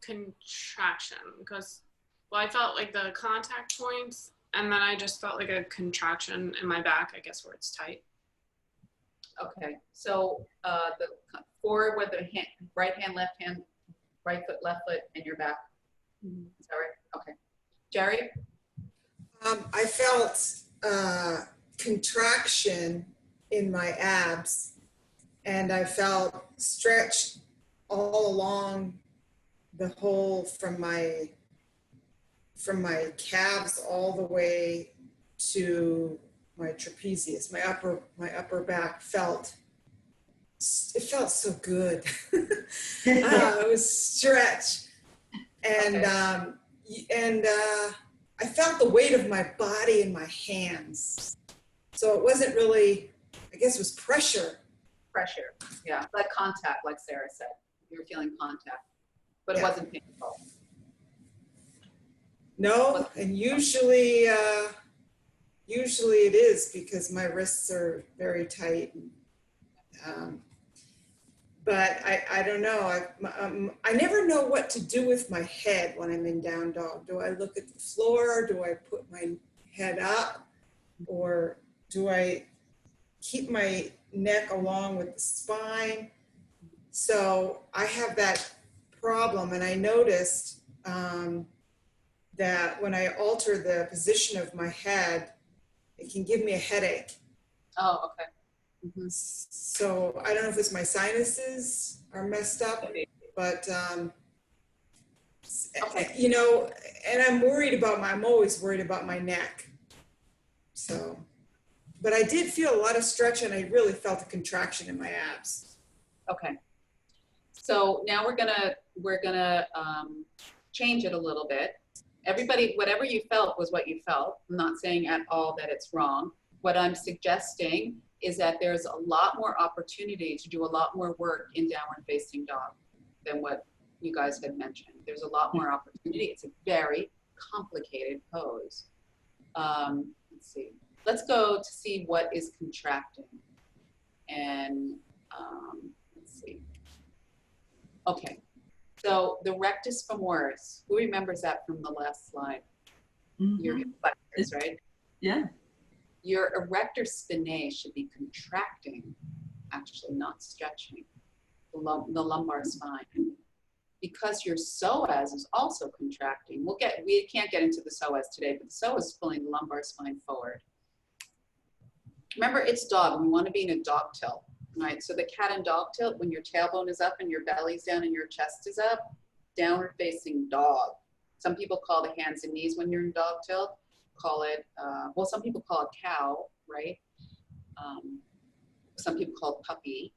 contraction, because, well, I felt like the contact points, and then I just felt like a contraction in my back, I guess, where it's tight. Okay, so the 4 with the hand, right hand, left hand, right foot, left foot, and your back. Is that right? Okay. Jerry? I felt contraction in my abs, and I felt stretched all along the whole from my calves all the way to my trapezius. My upper back felt so good. It was stretched, and I felt the weight of my body in my hands. So it wasn't really, I guess it was pressure. Pressure, yeah, like contact, like Sarah said. You were feeling contact, but it Yeah. wasn't painful. No, and usually it is, because my wrists are very tight. But I don't know. I never know what to do with my head when I'm in down dog. Do I look at the floor? Do I put my head up? Or do I keep my neck along with the spine? So I have that problem, and I noticed that when I alter the position of my head, it can give me a headache. Oh, okay. Mm-hmm. So I don't know if it's my sinuses are messed up, but Okay. you know, and I'm always worried about my neck. So, but I did feel a lot of stretch, and I really felt a contraction in my abs. Okay. So now we're gonna change it a little bit. Everybody, whatever you felt was what you felt. I'm not saying at all that it's wrong. What I'm suggesting is that there's a lot more opportunity to do a lot more work in downward facing dog than what you guys had mentioned. There's a lot more opportunity. It's a very complicated pose. Let's see. Let's go to see what is contracting. And let's see. Okay. So the rectus femoris, who remembers that from the last slide? Your hip flexors, right? Yeah. Your erector spinae should be contracting, actually not stretching, the lumbar spine. Because your psoas is also contracting. We can't get into the psoas today, but the psoas is pulling the lumbar spine forward. Remember, it's dog. We want to be in a dog tilt, right? So the cat and dog tilt, when your tailbone is up and your belly's down and your chest is up, downward facing dog. Some people call the hands and knees when you're in dog tilt. Call it, well, some people call it cow, right? Some people call it puppy,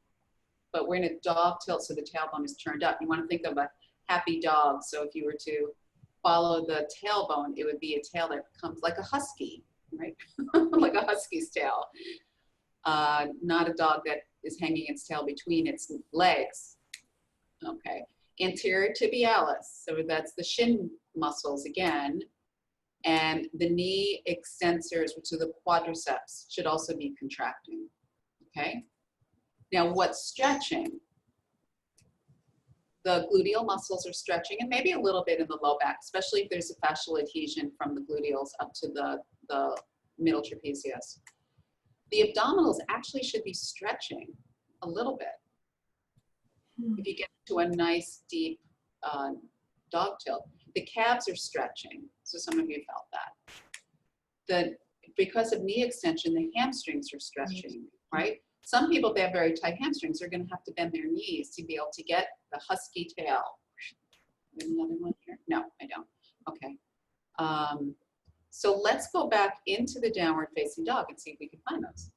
but we're in a dog tilt, so the tailbone is turned up. You want to think of a happy dog. So if you were to follow the tailbone, it would be a tail that comes like a husky, right? Like a husky's tail. Not a dog that is hanging its tail between its legs. Okay. Anterior tibialis, so that's the shin muscles again. And the knee extensors, which are the quadriceps, should also be contracting, okay? Now, what's stretching? The gluteal muscles are stretching, and maybe a little bit in the low back, especially if there's a fascial adhesion from the gluteals up to the middle trapezius. The abdominals actually should be stretching a little bit. If you get to a nice deep dog tilt. The calves are stretching, so some of you felt that. Because of knee extension, the hamstrings are stretching, right? Some people, if they have very tight hamstrings, are going to have to bend their knees to be able to get the husky tail. Another one here? No, I don't. Okay. So let's go back into the downward facing dog and see if we can find those.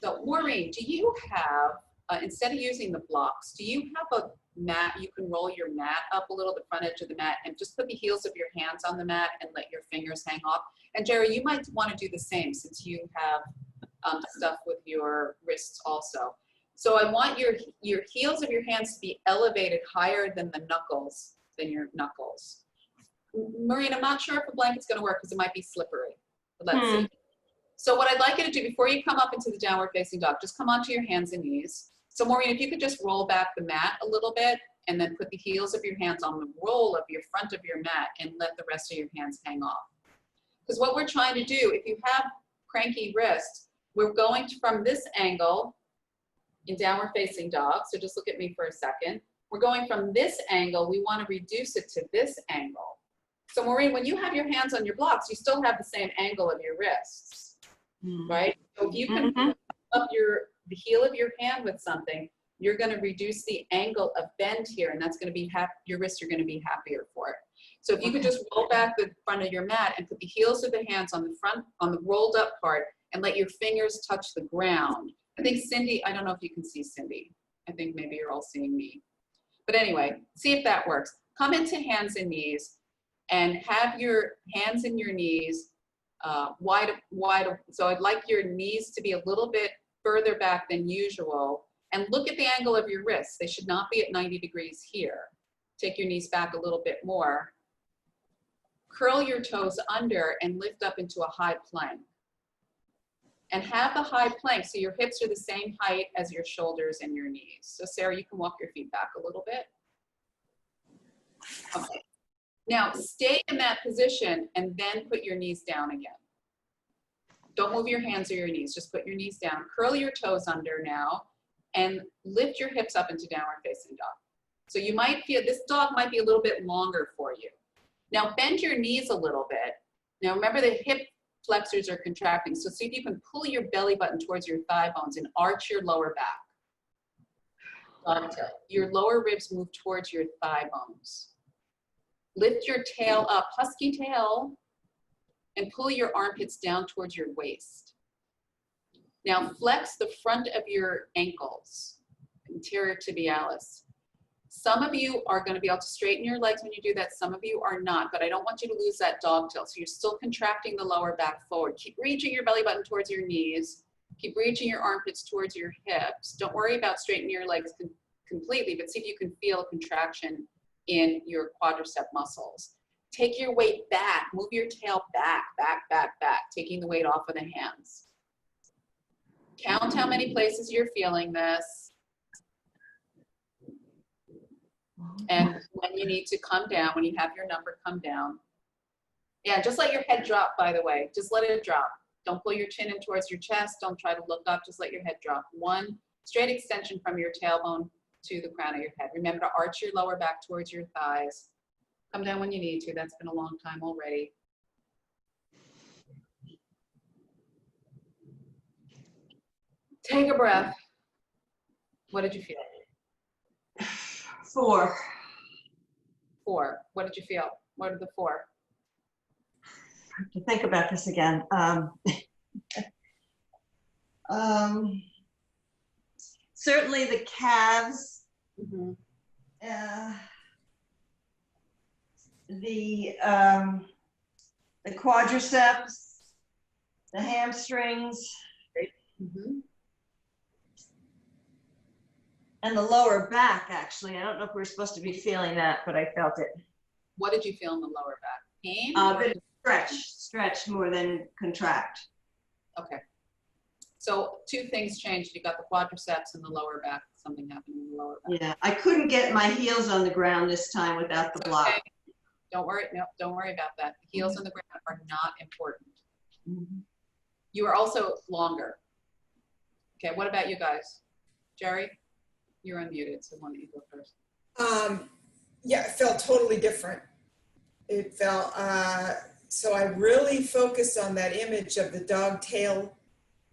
So Maureen, do you have, instead of using the blocks, do you have a mat? You can roll your mat up a little, the front edge of the mat, and just put the heels of your hands on the mat and let your fingers hang off. And Jerry, you might want to do the same since you have stuff with your wrists also. So I want your heels of your hands to be elevated higher than the knuckles, than your knuckles. Maureen, I'm not sure if the blanket's going to work because it might be slippery, but let's see. So what I'd like you to do before you come up into the downward facing dog, just come onto your hands and knees. So Maureen, if you could just roll back the mat a little bit and then put the heels of your hands on the roll of your front of your mat and let the rest of your hands hang off. Because what we're trying to do, if you have cranky wrists, we're going from this angle in downward facing dog. So just look at me for a second. We're going from this angle, we want to reduce it to this angle. So Maureen, when you have your hands on your blocks, you still have the same angle of your wrists, right? So if you can put up the heel of your hand with something, you're going to reduce the angle of bend here, and that's going to be your wrists are going to be happier for it. So if you could just roll back the front of your mat and put the heels of the hands on the front, on the rolled up part, and let your fingers touch the ground. I think Cindy, I don't know if you can see Cindy. I think maybe you're all seeing me. But anyway, see if that works. Come into hands and knees and have your hands and your knees wide. So I'd like your knees to be a little bit further back than usual. And look at the angle of your wrists. They should not be at 90 degrees here. Take your knees back a little bit more. Curl your toes under and lift up into a high plank. And have the high plank so your hips are the same height as your shoulders and your knees. So Sarah, you can walk your feet back a little bit. Okay. Now stay in that position and then put your knees down again. Don't move your hands or your knees, just put your knees down. Curl your toes under now and lift your hips up into downward facing dog. So you might feel, this dog might be a little bit longer for you. Now bend your knees a little bit. Now remember the hip flexors are contracting. So see if you can pull your belly button towards your thigh bones and arch your lower back. Dog tilt. Your lower ribs move towards your thigh bones. Lift your tail up, husky tail, and pull your armpits down towards your waist. Now flex the front of your ankles, anterior tibialis. Some of you are going to be able to straighten your legs when you do that. Some of you are not, but I don't want you to lose that dog tilt. So you're still contracting the lower back forward. Keep reaching your belly button towards your knees. Keep reaching your armpits towards your hips. Don't worry about straightening your legs completely, but see if you can feel a contraction in your quadricep muscles. Take your weight back. Move your tail back, back, back, back, taking the weight off of the hands. Count how many places you're feeling this. And when you need to come down, when you have your number, come down. Yeah, just let your head drop, by the way. Just let it drop. Don't pull your chin in towards your chest. Don't try to look up. Just let your head drop. One straight extension from your tailbone to the crown of your head. Remember to arch your lower back towards your thighs. Come down when you need to. That's been a long time already. Take a breath. What did you feel? 4. 4. What did you feel? What are the 4? I have to think about this again. Certainly the calves, the quadriceps, the hamstrings, and the lower back, actually. I don't know if we're supposed to be feeling that, but I felt it. What did you feel in the lower back? Pain? Stretch more than contract. Okay. So two things changed. You got the quadriceps and the lower back. Something happened in the lower back. Yeah, I couldn't get my heels on the ground this time without the block. Okay. Don't worry. No, don't worry about that. The heels on the ground are not important. Mhm. You are also longer. Okay, what about you guys? Jerry, you're unmuted, so why don't you go first? Yeah, it felt totally different. It felt, so I really focused on that image of the dog tail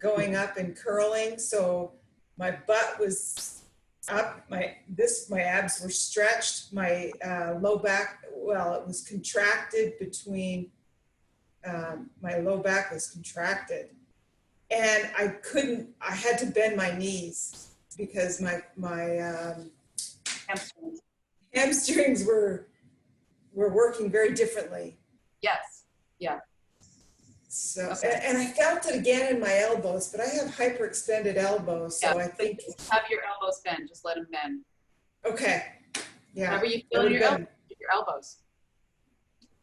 going up and curling. So my butt was up, my abs were stretched, my low back, well, it was contracted between, my low back was contracted. And I had to bend my knees because my hamstrings were working very differently. Yes. Yeah. So, Okay. and I felt it again in my elbows, but I have hyperextended elbows, so Yeah, I think. Have your elbows bend. Just let them bend. Okay. Yeah. Whenever you feel your elbows.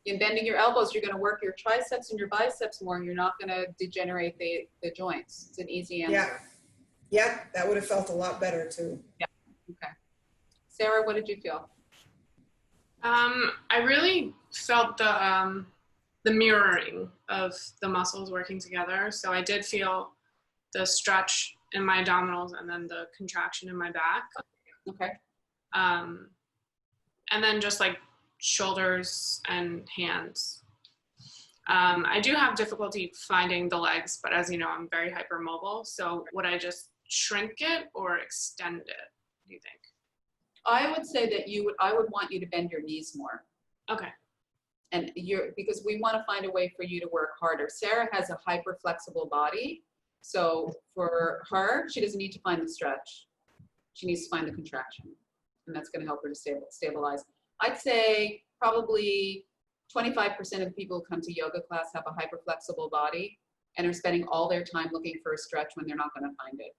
In bending your elbows, you're going to work your triceps and your biceps more. You're not going to degenerate the joints. It's an easy answer. Yeah. Yeah, that would have felt a lot better too. Yeah. Okay. Sarah, what did you feel? I really felt the mirroring of the muscles working together. So I did feel the stretch in my abdominals and then the contraction in my back. Okay. And then just like shoulders and hands. I do have difficulty finding the legs, but as you know, I'm very hypermobile. So would I just shrink it or extend it, do you think? I would say that I would want you to bend your knees more. Okay. And because we want to find a way for you to work harder. Sarah has a hyper flexible body. So for her, she doesn't need to find the stretch. She needs to find the contraction. And that's going to help her to stabilize. I'd say probably 25% of the people who come to yoga class have a hyper flexible body and are spending all their time looking for a stretch when they're not going to find it.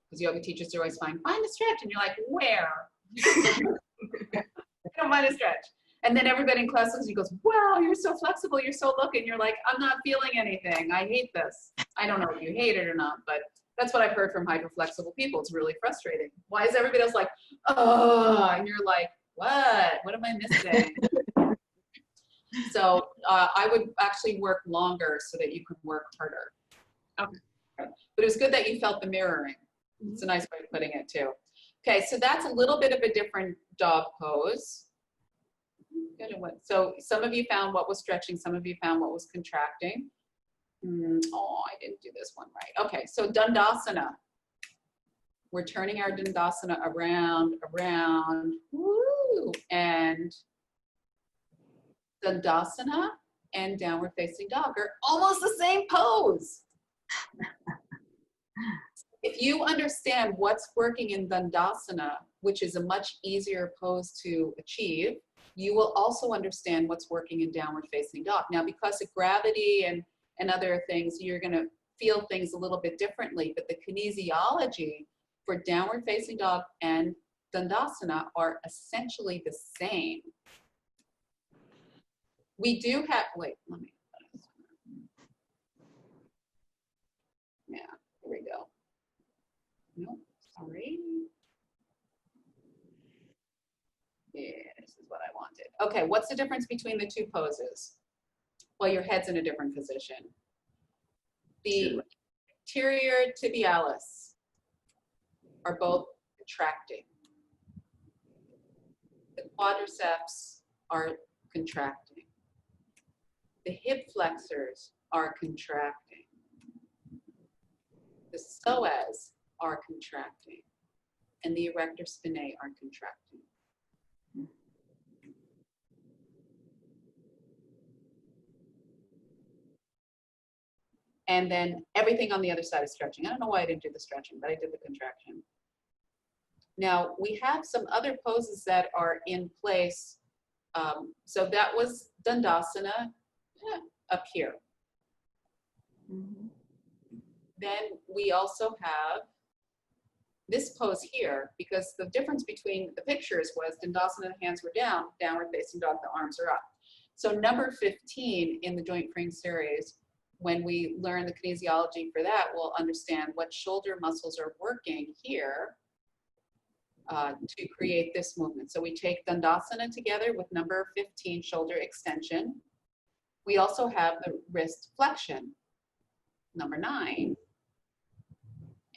Because yoga teachers are always find a stretch. And you're like, where? I don't find a stretch. And then everybody in class looks at you and goes, wow, you're so flexible, you're so looking. You're like, I'm not feeling anything. I hate this. I don't know if you hate it or not, but that's what I've heard from hyperflexible people. It's really frustrating. Why is everybody else like, oh, and you're like, what am I missing? So I would actually work longer so that you can work harder. Okay. But it was good that you felt the mirroring. It's a nice way of putting it too. Okay, so that's a little bit of a different dog pose. So some of you found what was stretching, some of you found what was contracting. Oh, I didn't do this one right. Okay, so Dandasana. We're turning our Dandasana around, woo, and Dandasana and downward facing dog are almost the same pose. If you understand what's working in Dandasana, which is a much easier pose to achieve, you will also understand what's working in downward facing dog. Now, because of gravity and other things, you're going to feel things a little bit differently, but the kinesiology for downward facing dog and Dandasana are essentially the same. We do have, wait, let me, yeah, here we go. No, sorry. Yeah, this is what I wanted. Okay, what's the difference between the two poses? Well, your head's in a different position. The anterior tibialis are both contracting. The quadriceps are contracting. The hip flexors are contracting. The psoas are contracting. And the erector spinae are contracting. And then everything on the other side is stretching. I don't know why I didn't do the stretching, but I did the contraction. Now, we have some other poses that are in place. So that was Dandasana up here. Then we also have this pose here, because the difference between the pictures was Dandasana, the hands were down, downward facing dog, the arms are up. So number 15 in the joint freeing series when we learn the kinesiology for that, we'll understand what shoulder muscles are working here to create this movement. So we take Dandasana together with number 15, shoulder extension. We also have the wrist flexion, number 9.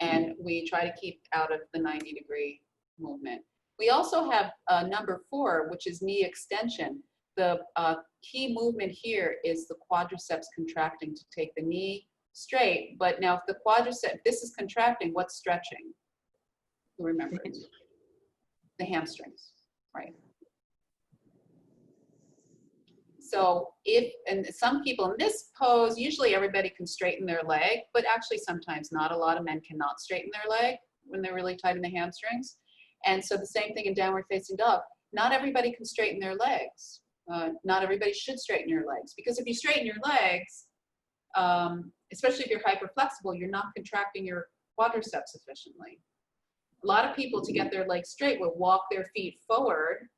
And we try to keep out of the 90-degree movement. We also have number 4, which is knee extension. The key movement here is the quadriceps contracting to take the knee straight. But now if the quadricep, this is contracting, what's stretching? Who remembers? The hamstrings, right? So and some people in this pose, usually everybody can straighten their leg, but actually sometimes not. A lot of men cannot straighten their leg when they're really tight in the hamstrings. And so the same thing in downward facing dog. Not everybody can straighten their legs. Not everybody should straighten your legs, because if you straighten your legs, especially if you're hyperflexible, you're not contracting your quadriceps sufficiently. A lot of people, to get their legs straight, will walk their feet forward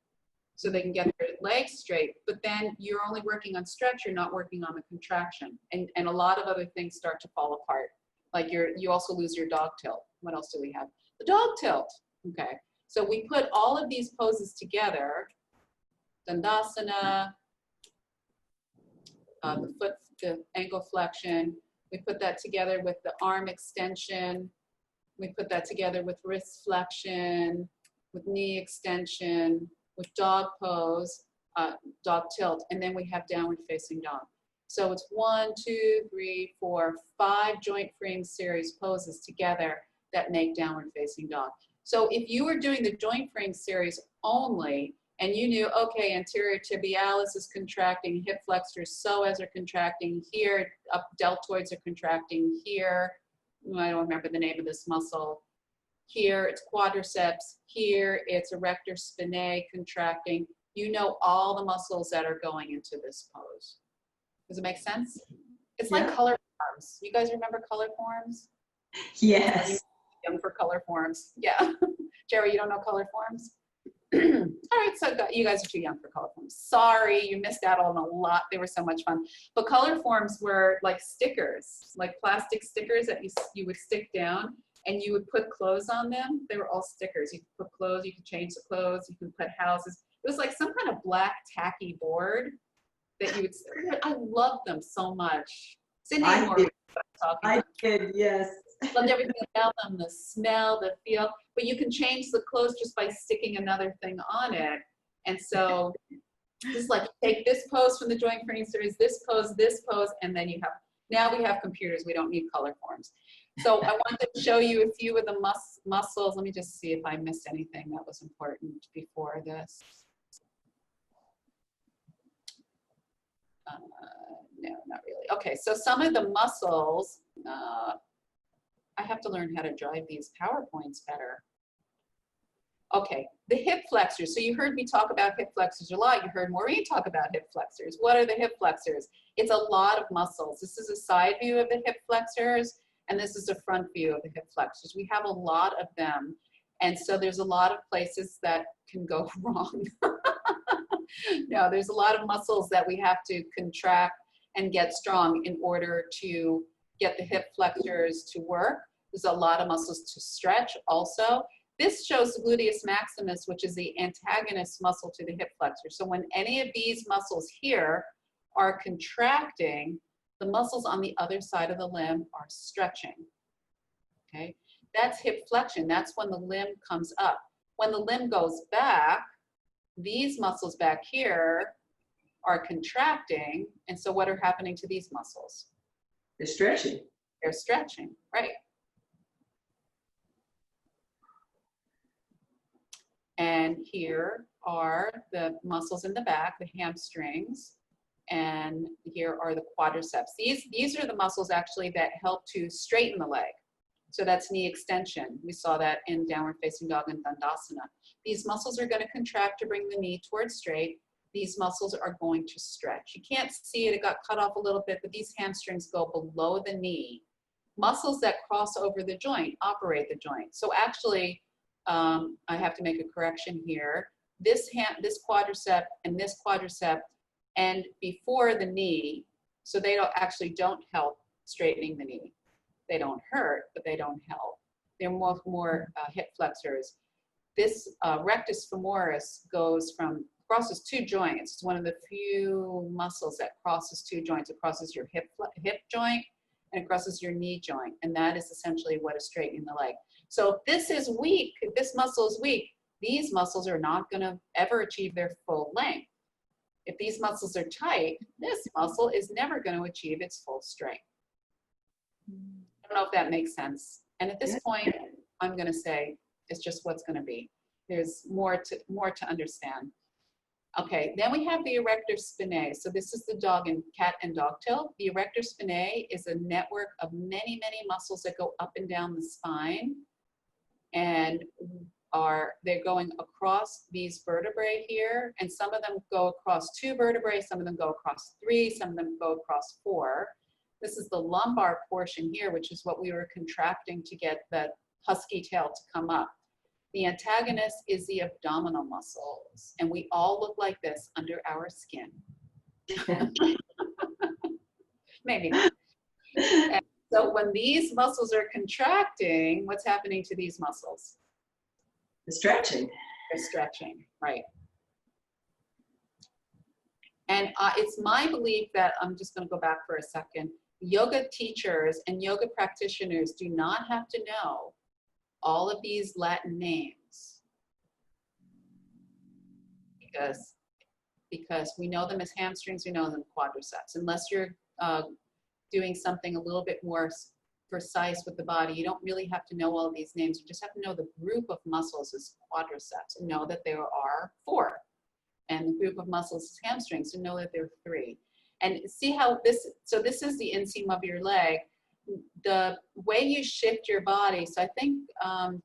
so they can get their legs straight, but then you're only working on stretch, you're not working on the contraction. And a lot of other things start to fall apart. Like you also lose your dog tilt. What else do we have? The dog tilt, okay. So we put all of these poses together, Dandasana, the ankle flexion. We put that together with the arm extension. We put that together with wrist flexion, with knee extension, with dog pose, dog tilt, and then we have downward facing dog. So it's 1, 2, 3, 4, 5 joint freeing series poses together that make downward facing dog. So if you were doing the joint freeing series only, and you knew, okay, anterior tibialis is contracting, hip flexors, psoas are contracting here, up deltoids are contracting here, I don't remember the name of this muscle. Here it's quadriceps, here it's erector spinae contracting. You know all the muscles that are going into this pose. Does it make sense? It's like color forms. You guys remember color forms? Yes. Young for color forms. Yeah. Jerry, you don't know color forms? All right, so you guys are too young for color forms. Sorry, you missed out on a lot. They were so much fun. But color forms were like stickers, like plastic stickers that you would stick down, and you would put clothes on them. They were all stickers. You could put clothes, you could change the clothes, you could put houses. It was like some kind of black tacky board that you would, I loved them so much. Cindy and Morgan, I did, yes. Loved everything about them, the smell, the feel, but you can change the clothes just by sticking another thing on it. And so just like take this pose from the joint freeing series, this pose, and then you have, now we have computers, we don't need color forms. So I wanted to show you a few of the muscles. Let me just see if I missed anything that was important before this. No, not really. Okay, so some of the muscles, I have to learn how to drive these PowerPoints better. Okay, the hip flexors. So you heard me talk about hip flexors a lot. You heard Maureen talk about hip flexors. What are the hip flexors? It's a lot of muscles. This is a side view of the hip flexors, and this is a front view of the hip flexors. We have a lot of them. And so there's a lot of places that can go wrong. No, there's a lot of muscles that we have to contract and get strong in order to get the hip flexors to work. There's a lot of muscles to stretch also. This shows the gluteus maximus, which is the antagonist muscle to the hip flexor. So when any of these muscles here are contracting, the muscles on the other side of the limb are stretching, okay? That's hip flexion. That's when the limb comes up. When the limb goes back, these muscles back here are contracting. And so what are happening to these muscles? They're stretching. They're stretching, right? And here are the muscles in the back, the hamstrings, and here are the quadriceps. These are the muscles actually that help to straighten the leg. So that's knee extension. We saw that in downward facing dog and Dandasana. These muscles are going to contract to bring the knee towards straight. These muscles are going to stretch. You can't see it, it got cut off a little bit, but these hamstrings go below the knee. Muscles that cross over the joint operate the joint. So actually, I have to make a correction here. This quadricep and this quadricep end before the knee. So they don't help straightening the knee. They don't hurt, but they don't help. They're more hip flexors. This rectus femoris crosses two joints. It's one of the few muscles that crosses two joints. It crosses your hip joint and it crosses your knee joint. And that is essentially what is straightening the leg. So if this is weak, if this muscle is weak, these muscles are not going to ever achieve their full length. If these muscles are tight, this muscle is never going to achieve its full strength. I don't know if that makes sense. And at this point, I'm going to say it's just what's going to be. There's more to understand. Okay, then we have the erector spinae. So this is the cat and dog tail. The erector spinae is a network of many, many muscles that go up and down the spine, and they're going across these vertebrae here, and some of them go across 2 vertebrae, some of them go across 3, some of them go across 4. This is the lumbar portion here, which is what we were contracting to get the husky tail to come up. The antagonist is the abdominal muscles, and we all look like this under our skin. Maybe not. And so when these muscles are contracting, what's happening to these muscles? The stretching. They're stretching, right. And it's my belief that, I'm just going to go back for a second, yoga teachers and yoga practitioners do not have to know all of these Latin names because we know them as hamstrings, we know them as quadriceps. Unless you're doing something a little bit more precise with the body, you don't really have to know all of these names. You just have to know the group of muscles is quadriceps and know that there are 4. And the group of muscles is hamstrings and know that there are 3. And see how this is the inseam of your leg. The way you shift your body, so I think,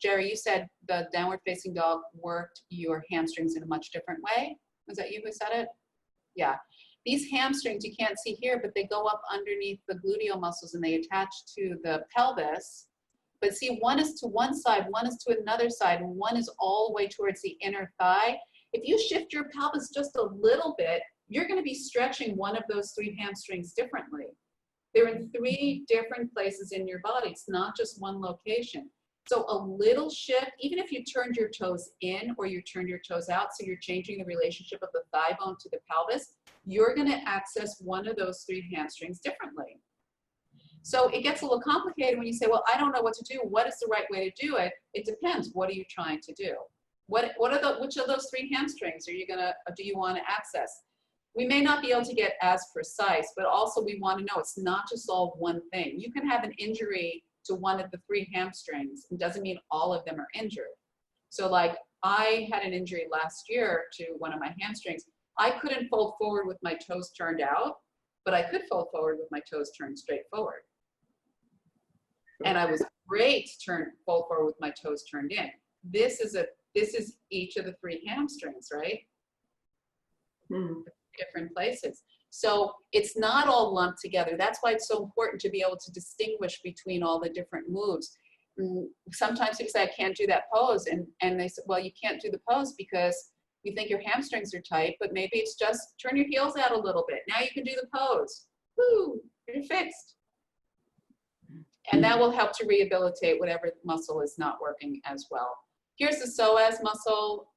Jerry, you said the downward facing dog worked your hamstrings in a much different way. Was that you who said it? Yeah. These hamstrings you can't see here, but they go up underneath the gluteal muscles and they attach to the pelvis. But see, one is to one side, one is to another side, and one is all the way towards the inner thigh. If you shift your pelvis just a little bit, you're going to be stretching one of those 3 hamstrings differently. They're in 3 different places in your body. It's not just one location. So a little shift, even if you turned your toes in or you turned your toes out, so you're changing the relationship of the thigh bone to the pelvis, you're going to access one of those 3 hamstrings differently. So it gets a little complicated when you say, well, I don't know what to do. What is the right way to do it? It depends. What are you trying to do? Which of those 3 hamstrings do you want to access? We may not be able to get as precise, but also we want to know it's not just all one thing. You can have an injury to one of the 3 hamstrings. It doesn't mean all of them are injured. So like I had an injury last year to one of my hamstrings. I couldn't fold forward with my toes turned out, but I could fold forward with my toes turned straight forward. And I was great to fold forward with my toes turned in. This is each of the 3 hamstrings, right? Different places. So it's not all lumped together. That's why it's so important to be able to distinguish between all the different moves. Sometimes people say, I can't do that pose. And they say, well, you can't do the pose because you think your hamstrings are tight, but maybe it's just turn your heels out a little bit. Now you can do the pose. Woo, you're fixed. And that will help to rehabilitate whatever muscle is not working as well. Here's the psoas muscle.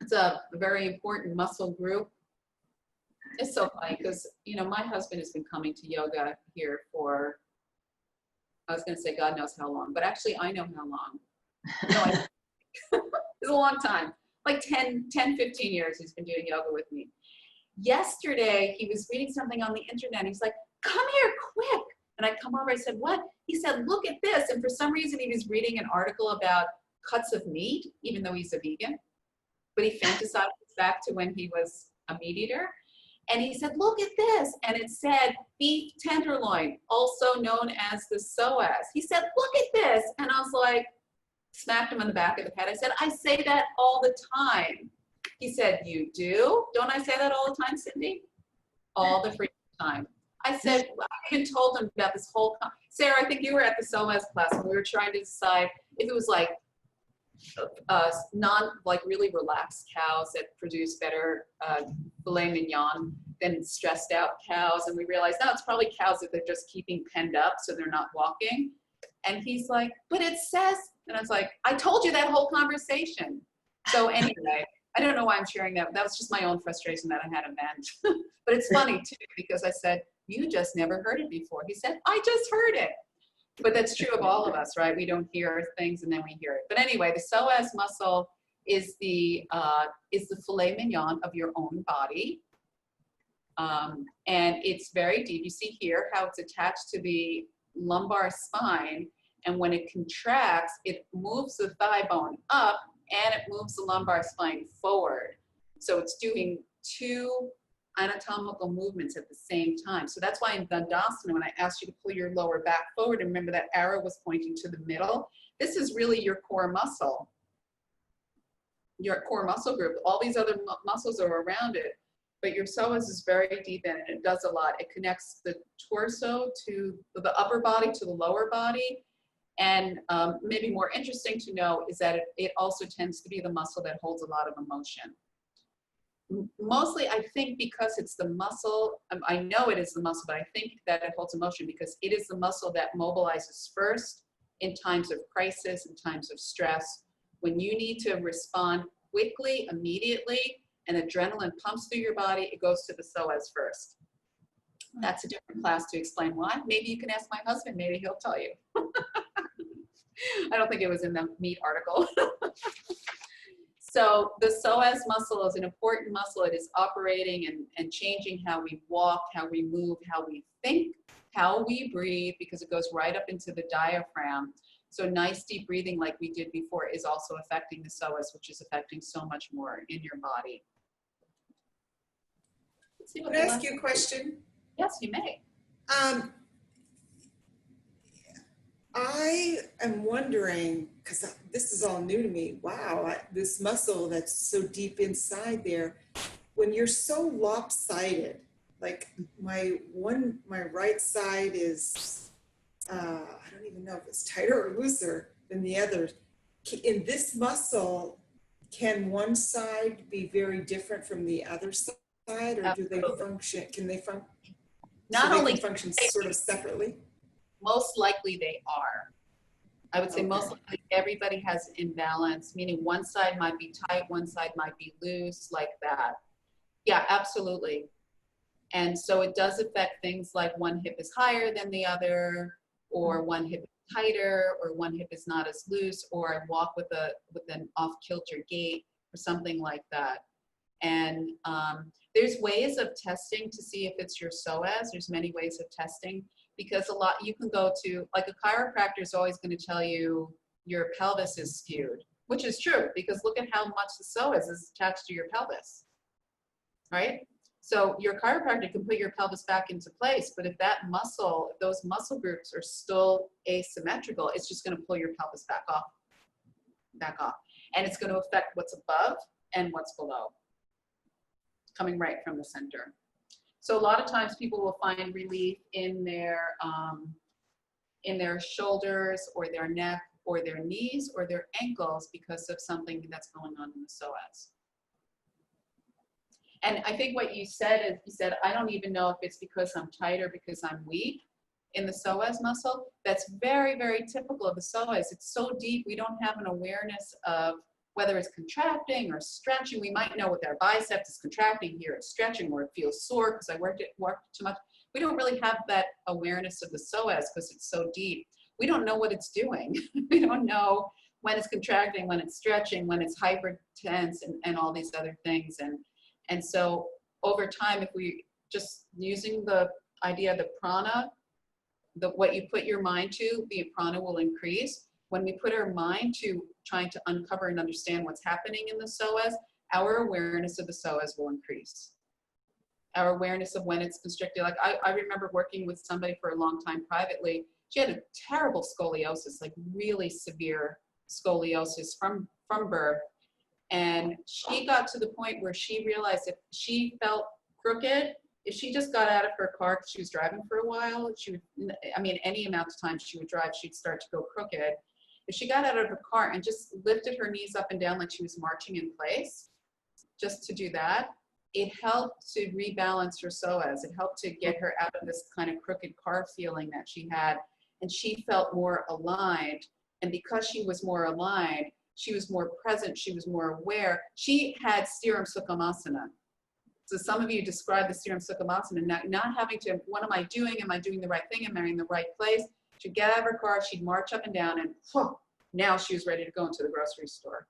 It's a very important muscle group. It's so funny because, you know, my husband has been coming to yoga here for, I was going to say God knows how long, but actually I know how long. No, it's a long time. Like 10, 15 years he's been doing yoga with me. Yesterday, he was reading something on the internet. He's like, come here quick. And I come over, I said, what? He said, look at this. And for some reason, he was reading an article about cuts of meat, even though he's a vegan. But he fantasized back to when he was a meat eater. And he said, look at this. And it said beef tenderloin, also known as the psoas. He said, look at this. And I was like, smacked him on the back of the head. I said, I say that all the time. He said, you do? Don't I say that all the time, Cindy? All the freaking time. I said, well, I even told him about this whole, Sarah, I think you were at the psoas class and we were trying to decide if it was like like really relaxed cows that produce better filet mignon than stressed out cows. And we realized, no, it's probably cows that they're just keeping penned up so they're not walking. And he's like, but it says, and I was like, I told you that whole conversation. So anyway, I don't know why I'm sharing that. That was just my own frustration that I had a vent. But it's funny too, because I said, you just never heard it before. He said, I just heard it. But that's true of all of us, right? We don't hear things and then we hear it. But anyway, the psoas muscle is the filet mignon of your own body. And it's very deep. You see here how it's attached to the lumbar spine. And when it contracts, it moves the thigh bone up and it moves the lumbar spine forward. So it's doing two anatomical movements at the same time. So that's why in Dandasana, when I asked you to pull your lower back forward, and remember that arrow was pointing to the middle, this is really your core muscle group. All these other muscles are around it, but your psoas is very deep in it. It does a lot. It connects the torso to the upper body to the lower body. And maybe more interesting to know is that it also tends to be the muscle that holds a lot of emotion. Mostly, I think because it's the muscle, I know it is the muscle, but I think that it holds emotion because it is the muscle that mobilizes first in times of crisis, in times of stress. When you need to respond quickly, immediately, and adrenaline pumps through your body, it goes to the psoas first. That's a different class to explain why. Maybe you can ask my husband, maybe he'll tell you. I don't think it was in the meat article. So the psoas muscle is an important muscle. It is operating and changing how we walk, how we move, how we think, how we breathe, because it goes right up into the diaphragm. So nice deep breathing like we did before is also affecting the psoas, which is affecting so much more in your body. Let's see what Can I ask you a question? Yes, you may. I am wondering, because this is all new to me, wow, this muscle that's so deep inside there, when you're so lopsided, like my right side is, I don't even know if it's tighter or looser than the other. In this muscle, can one side be very different from the other side, or do they function, can they function? Not only function sort of separately? Most likely they are. I would say Okay. most likely everybody has imbalance, meaning one side might be tight, one side might be loose, like that. Yeah, absolutely. And so it does affect things like one hip is higher than the other, or one hip is tighter, or one hip is not as loose, or I walk with an off-kilter gait, or something like that. And there's ways of testing to see if it's your psoas. There's many ways of testing. Because you can go to, like a chiropractor is always going to tell you your pelvis is skewed, which is true because look at how much the psoas is attached to your pelvis, right? So your chiropractor can put your pelvis back into place, but if those muscle groups are still asymmetrical, it's just going to pull your pelvis back off. And it's going to affect what's above and what's below, coming right from the center. So a lot of times people will find relief in their shoulders or their neck or their knees or their ankles because of something that's going on in the psoas. And I think what you said is, you said, I don't even know if it's because I'm tight or because I'm weak in the psoas muscle. That's very, very typical of the psoas. It's so deep, we don't have an awareness of whether it's contracting or stretching. We might know with our biceps is contracting, here it's stretching, or it feels sore because I worked too much. We don't really have that awareness of the psoas because it's so deep. We don't know what it's doing. We don't know when it's contracting, when it's stretching, when it's hypertense, and all these other things. And so over time, if we just using the idea of the prana, what you put your mind to, the prana will increase. When we put our mind to trying to uncover and understand what's happening in the psoas, our awareness of the psoas will increase. Our awareness of when it's constricted. Like I remember working with somebody for a long time privately. She had a terrible scoliosis, like really severe scoliosis from birth. And she got to the point where she realized if she felt crooked, if she just got out of her car because she was driving for a while, she would, I mean, any amount of time she would drive, she'd start to go crooked. if she got out of her car and just lifted her knees up and down like she was marching in place, just to do that, it helped to rebalance her psoas. It helped to get her out of this kind of crooked car feeling that she had. And she felt more aligned. And because she was more aligned, she was more present, she was more aware. She had Stiram Sukhamasana. So some of you described the Stiram Sukhamasana, not having to, what am I doing? Am I doing the right thing? Am I in the right place? She'd get out of her car, she'd march up and down, and whew, now she was ready to go into the grocery store.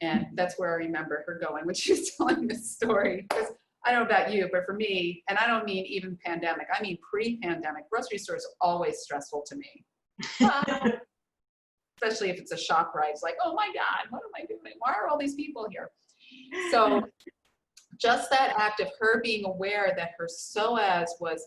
And that's where I remember her going when she was telling this story. Because I don't know about you, but for me, and I don't mean even pandemic, I mean pre-pandemic, grocery stores are always stressful to me. Especially if it's a ShopRite. It's like, oh my God, what am I doing? Why are all these people here? So just that act of her being aware that her psoas was,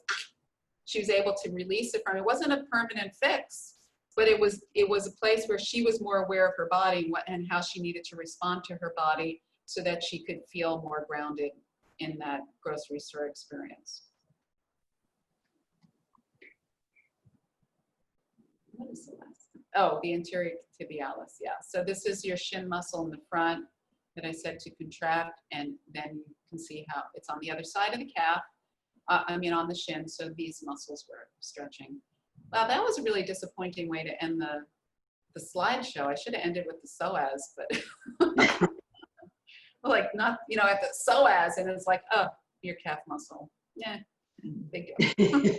she was able to release it from, it wasn't a permanent fix, but it was a place where she was more aware of her body and how she needed to respond to her body so that she could feel more grounded in that grocery store experience. What is the last? Oh, the anterior tibialis, yeah. So this is your shin muscle in the front that I said to contract, and then you can see how it's on the other side of the calf, on the shin, so these muscles were stretching. Wow, that was a really disappointing way to end the slideshow. I should have ended with the psoas, but like not, at the psoas, and it's like, oh, your calf muscle. Yeah, big deal.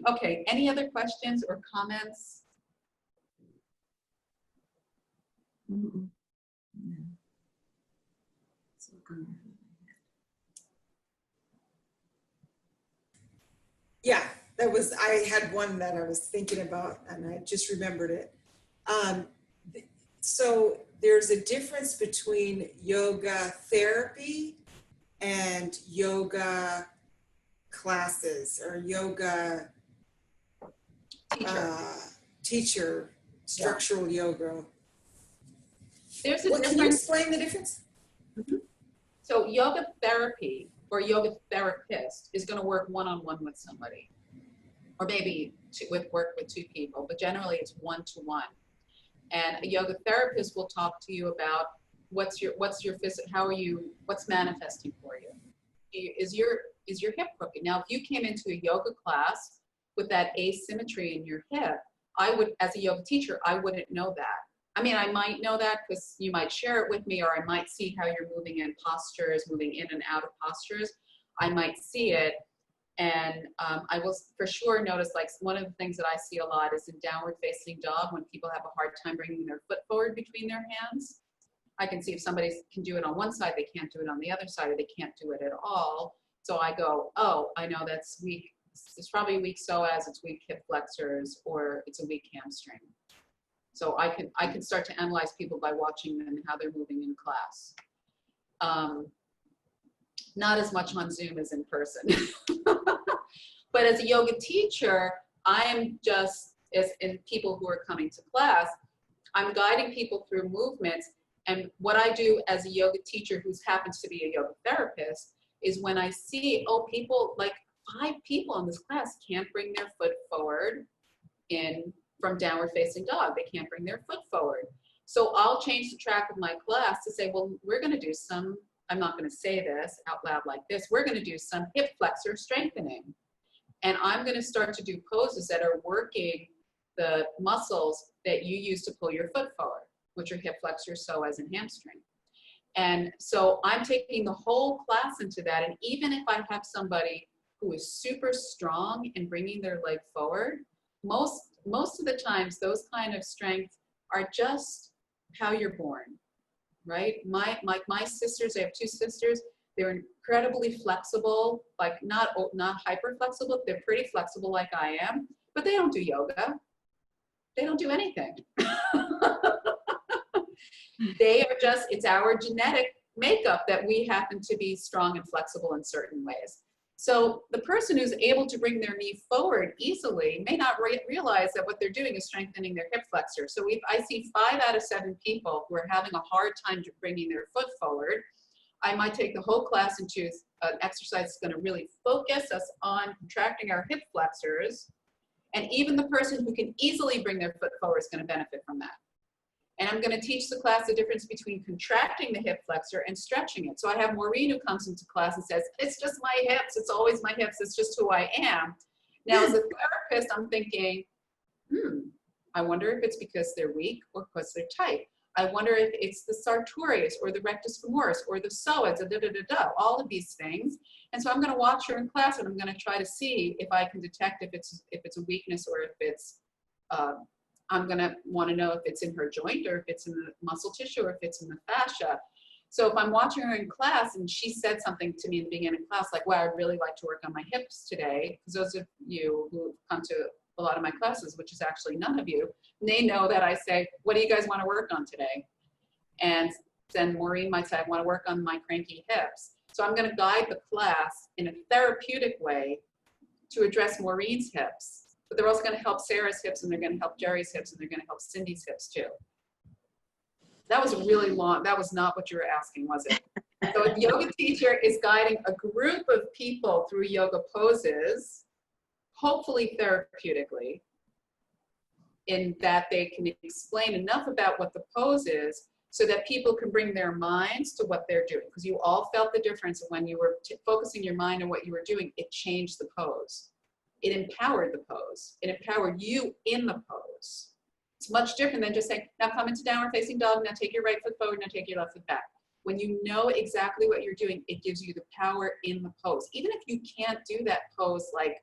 Okay, any other questions or comments? Mm-mm. Yeah, I had one that I was thinking about and I just remembered it. So there's a difference between yoga therapy and yoga classes or yoga teacher, structural yoga. There's a Well, can you difference. explain the difference? So yoga therapy or yoga therapist is going to work one-on-one with somebody, or maybe work with two people, but generally it's one-to-one. And a yoga therapist will talk to you about what's your what's manifesting for you. Is your hip crooked? Now, if you came into a yoga class with that asymmetry in your hip, as a yoga teacher, I wouldn't know that. I mean, I might know that because you might share it with me, or I might see how you're moving in postures, moving in and out of postures. I might see it. And I will for sure notice, like, one of the things that I see a lot is in downward facing dog, when people have a hard time bringing their foot forward between their hands. I can see if somebody can do it on one side, they can't do it on the other side, or they can't do it at all. So I go, oh, I know that's weak. It's probably weak psoas, it's weak hip flexors, or it's a weak hamstring. So I can start to analyze people by watching them and how they're moving in class. Not as much on Zoom as in person. But as a yoga teacher, I am just, as in people who are coming to class, I'm guiding people through movements. And what I do as a yoga teacher who happens to be a yoga therapist is when I see, oh, people, like 5 people in this class can't bring their foot forward from downward facing dog. They can't bring their foot forward. So I'll change the track of my class to say, well, we're going to do some, I'm not going to say this out loud like this, we're going to do some hip flexor strengthening. And I'm going to start to do poses that are working the muscles that you use to pull your foot forward, which are hip flexor, psoas, and hamstring. And so I'm taking the whole class into that. And even if I have somebody who is super strong in bringing their leg forward, most of the times those kind of strengths are just how you're born, right? My sisters, I have 2 sisters, they're incredibly flexible, like not hyper flexible, they're pretty flexible like I am, but they don't do yoga. They don't do anything. They are just, it's our genetic makeup that we happen to be strong and flexible in certain ways. So the person who's able to bring their knee forward easily may not realize that what they're doing is strengthening their hip flexor. So I see 5 out of 7 people who are having a hard time bringing their foot forward. I might take the whole class and choose an exercise that's going to really focus us on contracting our hip flexors. And even the person who can easily bring their foot forward is going to benefit from that. And I'm going to teach the class the difference between contracting the hip flexor and stretching it. So I have Maureen who comes into class and says, it's just my hips. It's always my hips. It's just who I am. Now, as a therapist, I'm thinking, I wonder if it's because they're weak or because they're tight. I wonder if it's the sartorius or the rectus femoris or the psoas, all of these things. And so I'm going to watch her in class and I'm going to try to see if I can detect if it's a weakness or if it's, I'm going to want to know if it's in her joint or if it's in the muscle tissue or if it's in the fascia. So if I'm watching her in class and she said something to me in the beginning of class, like, wow, I'd really like to work on my hips today, because those of you who come to a lot of my classes, which is actually none of you, they know that I say, what do you guys want to work on today? And then Maureen might say, I want to work on my cranky hips. So I'm going to guide the class in a therapeutic way to address Maureen's hips, but they're also going to help Sarah's hips, and they're going to help Jerry's hips, and they're going to help Cindy's hips too. That was really long. That was not what you were asking, was it? So a yoga teacher is guiding a group of people through yoga poses, hopefully therapeutically, in that they can explain enough about what the pose is so that people can bring their minds to what they're doing. Because you all felt the difference when you were focusing your mind on what you were doing. It changed the pose. It empowered the pose. It empowered you in the pose. It's much different than just saying, now come into downward facing dog, now take your right foot forward, now take your left foot back. When you know exactly what you're doing, it gives you the power in the pose. Even if you can't do that pose like,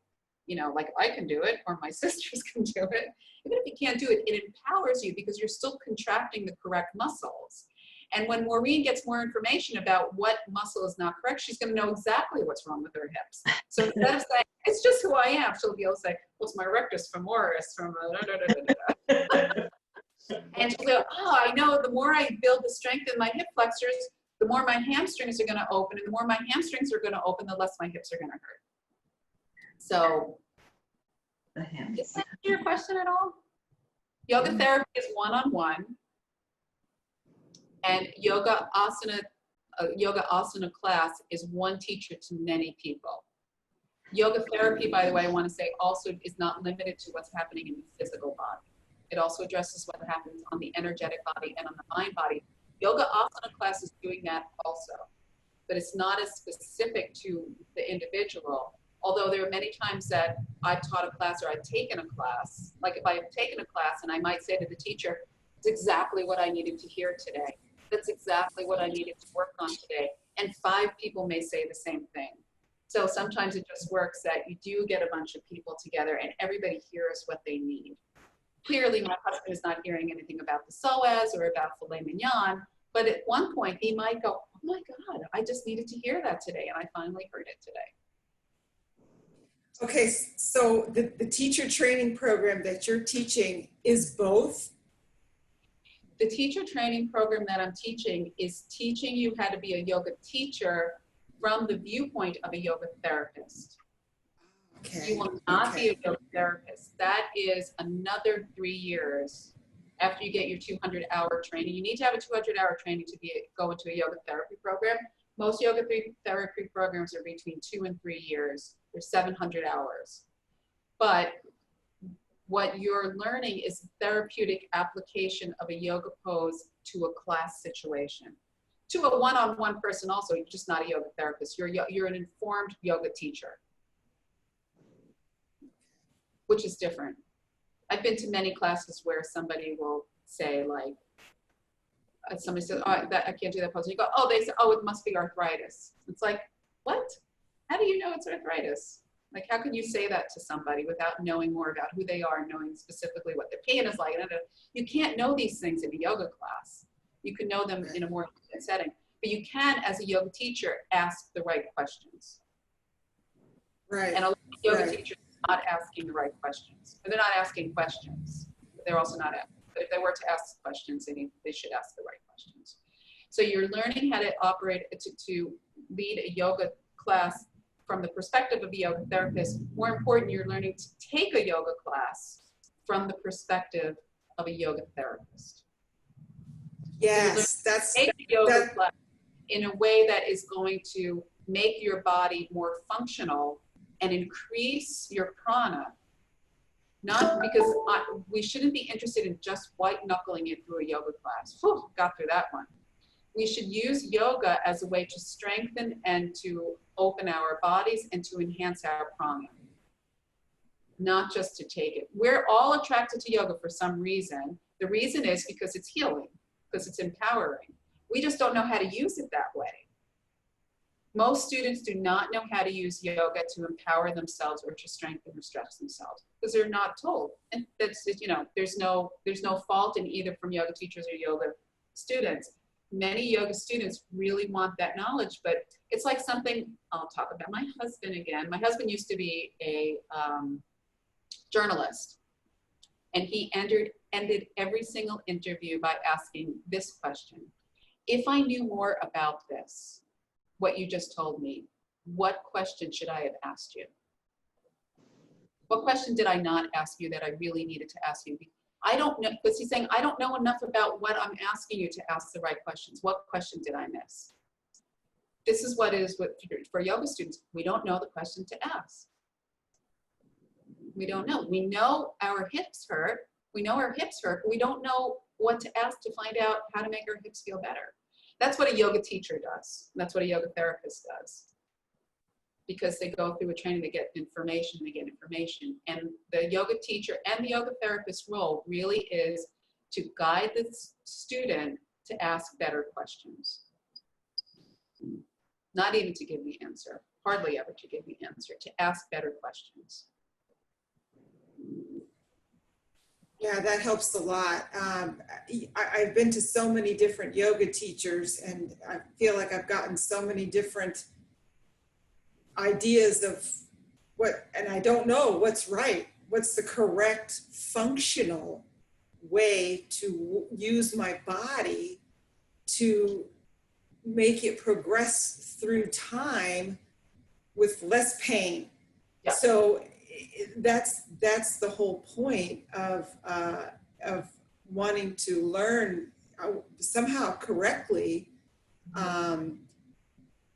you know, like I can do it or my sisters can do it, even if you can't do it, it empowers you because you're still contracting the correct muscles. And when Maureen gets more information about what muscle is not correct, she's going to know exactly what's wrong with her hips. So instead of saying, it's just who I am, she'll be able to say, well, it's my rectus femoris from and she'll go, oh, I know the more I build the strength in my hip flexors, the more my hamstrings are going to open. And the more my hamstrings are going to open, the less my hips are going to hurt. So, The hand. does that answer your question at all? Yoga therapy is one-on-one. And yoga asana class is one teacher to many people. Yoga therapy, by the way, I want to say also is not limited to what's happening in the physical body. It also addresses what happens on the energetic body and on the mind body. Yoga asana class is doing that also, but it's not as specific to the individual. Although there are many times that I've taught a class or I've taken a class, like if I've taken a class and I might say to the teacher, it's exactly what I needed to hear today. That's exactly what I needed to work on today. And 5 people may say the same thing. So sometimes it just works that you do get a bunch of people together and everybody hears what they need. Clearly my husband is not hearing anything about the psoas or about filet mignon, but at one point he might go, oh my God, I just needed to hear that today and I finally heard it today. Okay, so the teacher training program that you're teaching is both? The teacher training program that I'm teaching is teaching you how to be a yoga teacher from the viewpoint of a yoga therapist. Okay. You will not be a yoga therapist. That is another 3 years after you get your 200-hour training. You need to have a 200-hour training to go into a yoga therapy program. Most yoga therapy programs are between 2 and 3 years. They're 700 hours. But what you're learning is therapeutic application of a yoga pose to a class situation. To a one-on-one person also, you're just not a yoga therapist. You're an informed yoga teacher, which is different. I've been to many classes where somebody will say like, somebody says, oh, I can't do that pose. And you go, oh, they say, oh, it must be arthritis. It's like, what? How do you know it's arthritis? Like, how can you say that to somebody without knowing more about who they are, knowing specifically what their pain is like? You can't know these things in a yoga class. You can know them in a more intimate setting. But you can, as a yoga teacher, ask the right questions. Right. And a lot of yoga teachers are not asking the right questions. They're not asking questions. But they're also not asking. But if they were to ask questions, they should ask the right questions. So you're learning how to operate, to lead a yoga class from the perspective of a yoga therapist. More important, you're learning to take a yoga class from the perspective of a yoga therapist. Yes, that's take a yoga class in a way that is going to make your body more functional and increase your prana Not because we shouldn't be interested in just white knuckling it through a yoga class. Whew, got through that one. We should use yoga as a way to strengthen and to open our bodies and to enhance our prana, not just to take it. We're all attracted to yoga for some reason. The reason is because it's healing, because it's empowering. We just don't know how to use it that way. Most students do not know how to use yoga to empower themselves or to strengthen or stretch themselves because they're not told. And that's, you know, there's no fault in either from yoga teachers or yoga students. Many yoga students really want that knowledge, but it's like something, I'll talk about my husband again. My husband used to be a journalist, and he ended every single interview by asking this question. If I knew more about this, what you just told me, what question should I have asked you? What question did I not ask you that I really needed to ask you? I don't know, because he's saying, I don't know enough about what I'm asking you to ask the right questions. What question did I miss? This is what is for yoga students. We don't know the question to ask. We don't know. We know our hips hurt. We know our hips hurt, but we don't know what to ask to find out how to make our hips feel better. That's what a yoga teacher does. That's what a yoga therapist does. Because they go through a training, they get information. And the yoga teacher and the yoga therapist role really is to guide the student to ask better questions. Not even to give the answer, hardly ever to give the answer, to ask better questions. Yeah, that helps a lot. I've been to so many different yoga teachers, and I feel like I've gotten so many different ideas of what, and I don't know what's right. What's the correct functional way to use my body to make it progress through time with less pain? Yeah. So that's the whole point of wanting to learn somehow correctly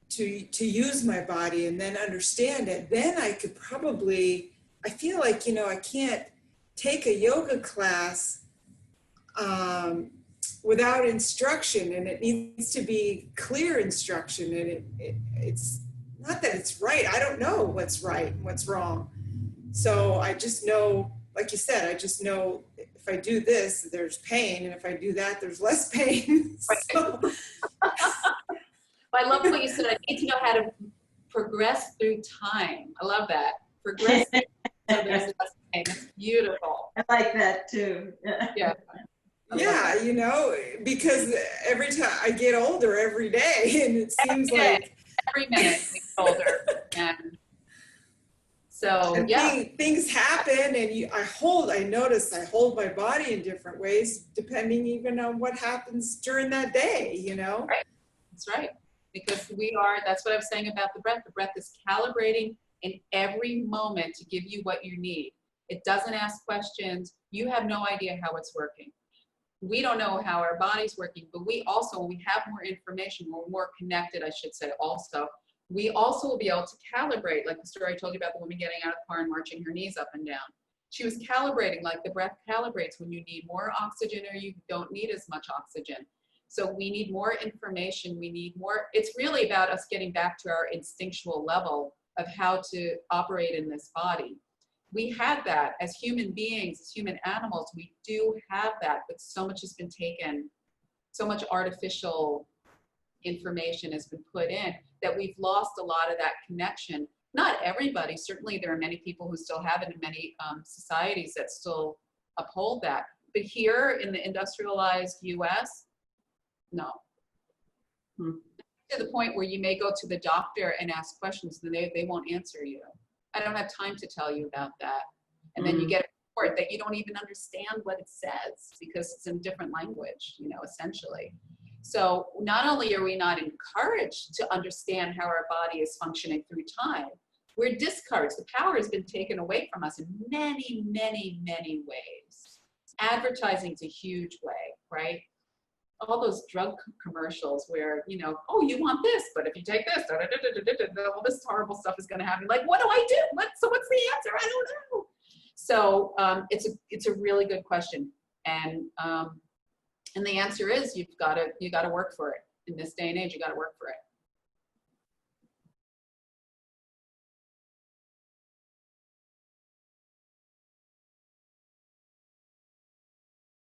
to use my body and then understand it. Then I could probably, I feel like, you know, I can't take a yoga class without instruction, and it needs to be clear instruction, and it's not that it's right. I don't know what's right and what's wrong. So I just know, like you said, I just know if I do this, there's pain, and if I do that, there's less pain. So. I love what you said. I need to know how to progress through time. I love that. Progress through time, so there's less pain. It's beautiful. I like that too. Yeah. Yeah, you know, because every time I get older every day, and it seems like every minute we get older, and so and yeah, things happen, and I notice I hold my body in different ways depending even on what happens during that day, you know. right. That's right. Because that's what I was saying about the breath. The breath is calibrating in every moment to give you what you need. It doesn't ask questions. You have no idea how it's working. We don't know how our body's working, but we also, when we have more information, we're more connected, I should say also, we also will be able to calibrate, like the story I told you about the woman getting out of the car and marching her knees up and down. She was calibrating, like the breath calibrates when you need more oxygen or you don't need as much oxygen. So we need more information, we need more, it's really about us getting back to our instinctual level of how to operate in this body. We had that as human beings, as human animals, we do have that, but so much has been taken, so much artificial information has been put in that we've lost a lot of that connection. Not everybody, certainly there are many people who still have it in many societies that still uphold that. But here in the industrialized US, no. To the point where you may go to the doctor and ask questions and they won't answer you. I don't have time to tell you about that. And then you get a report that you don't even understand what it says because it's in different language, you know, essentially. So not only are we not encouraged to understand how our body is functioning through time, we're discouraged. The power has been taken away from us in many, many, many ways. Advertising's a huge way, right? All those drug commercials where, you know, oh, you want this, but if you take this, all this horrible stuff is going to happen. Like, what do I do? So what's the answer? I don't know. So it's a really good question, and the answer is you got to work for it. In this day and age, you got to work for it.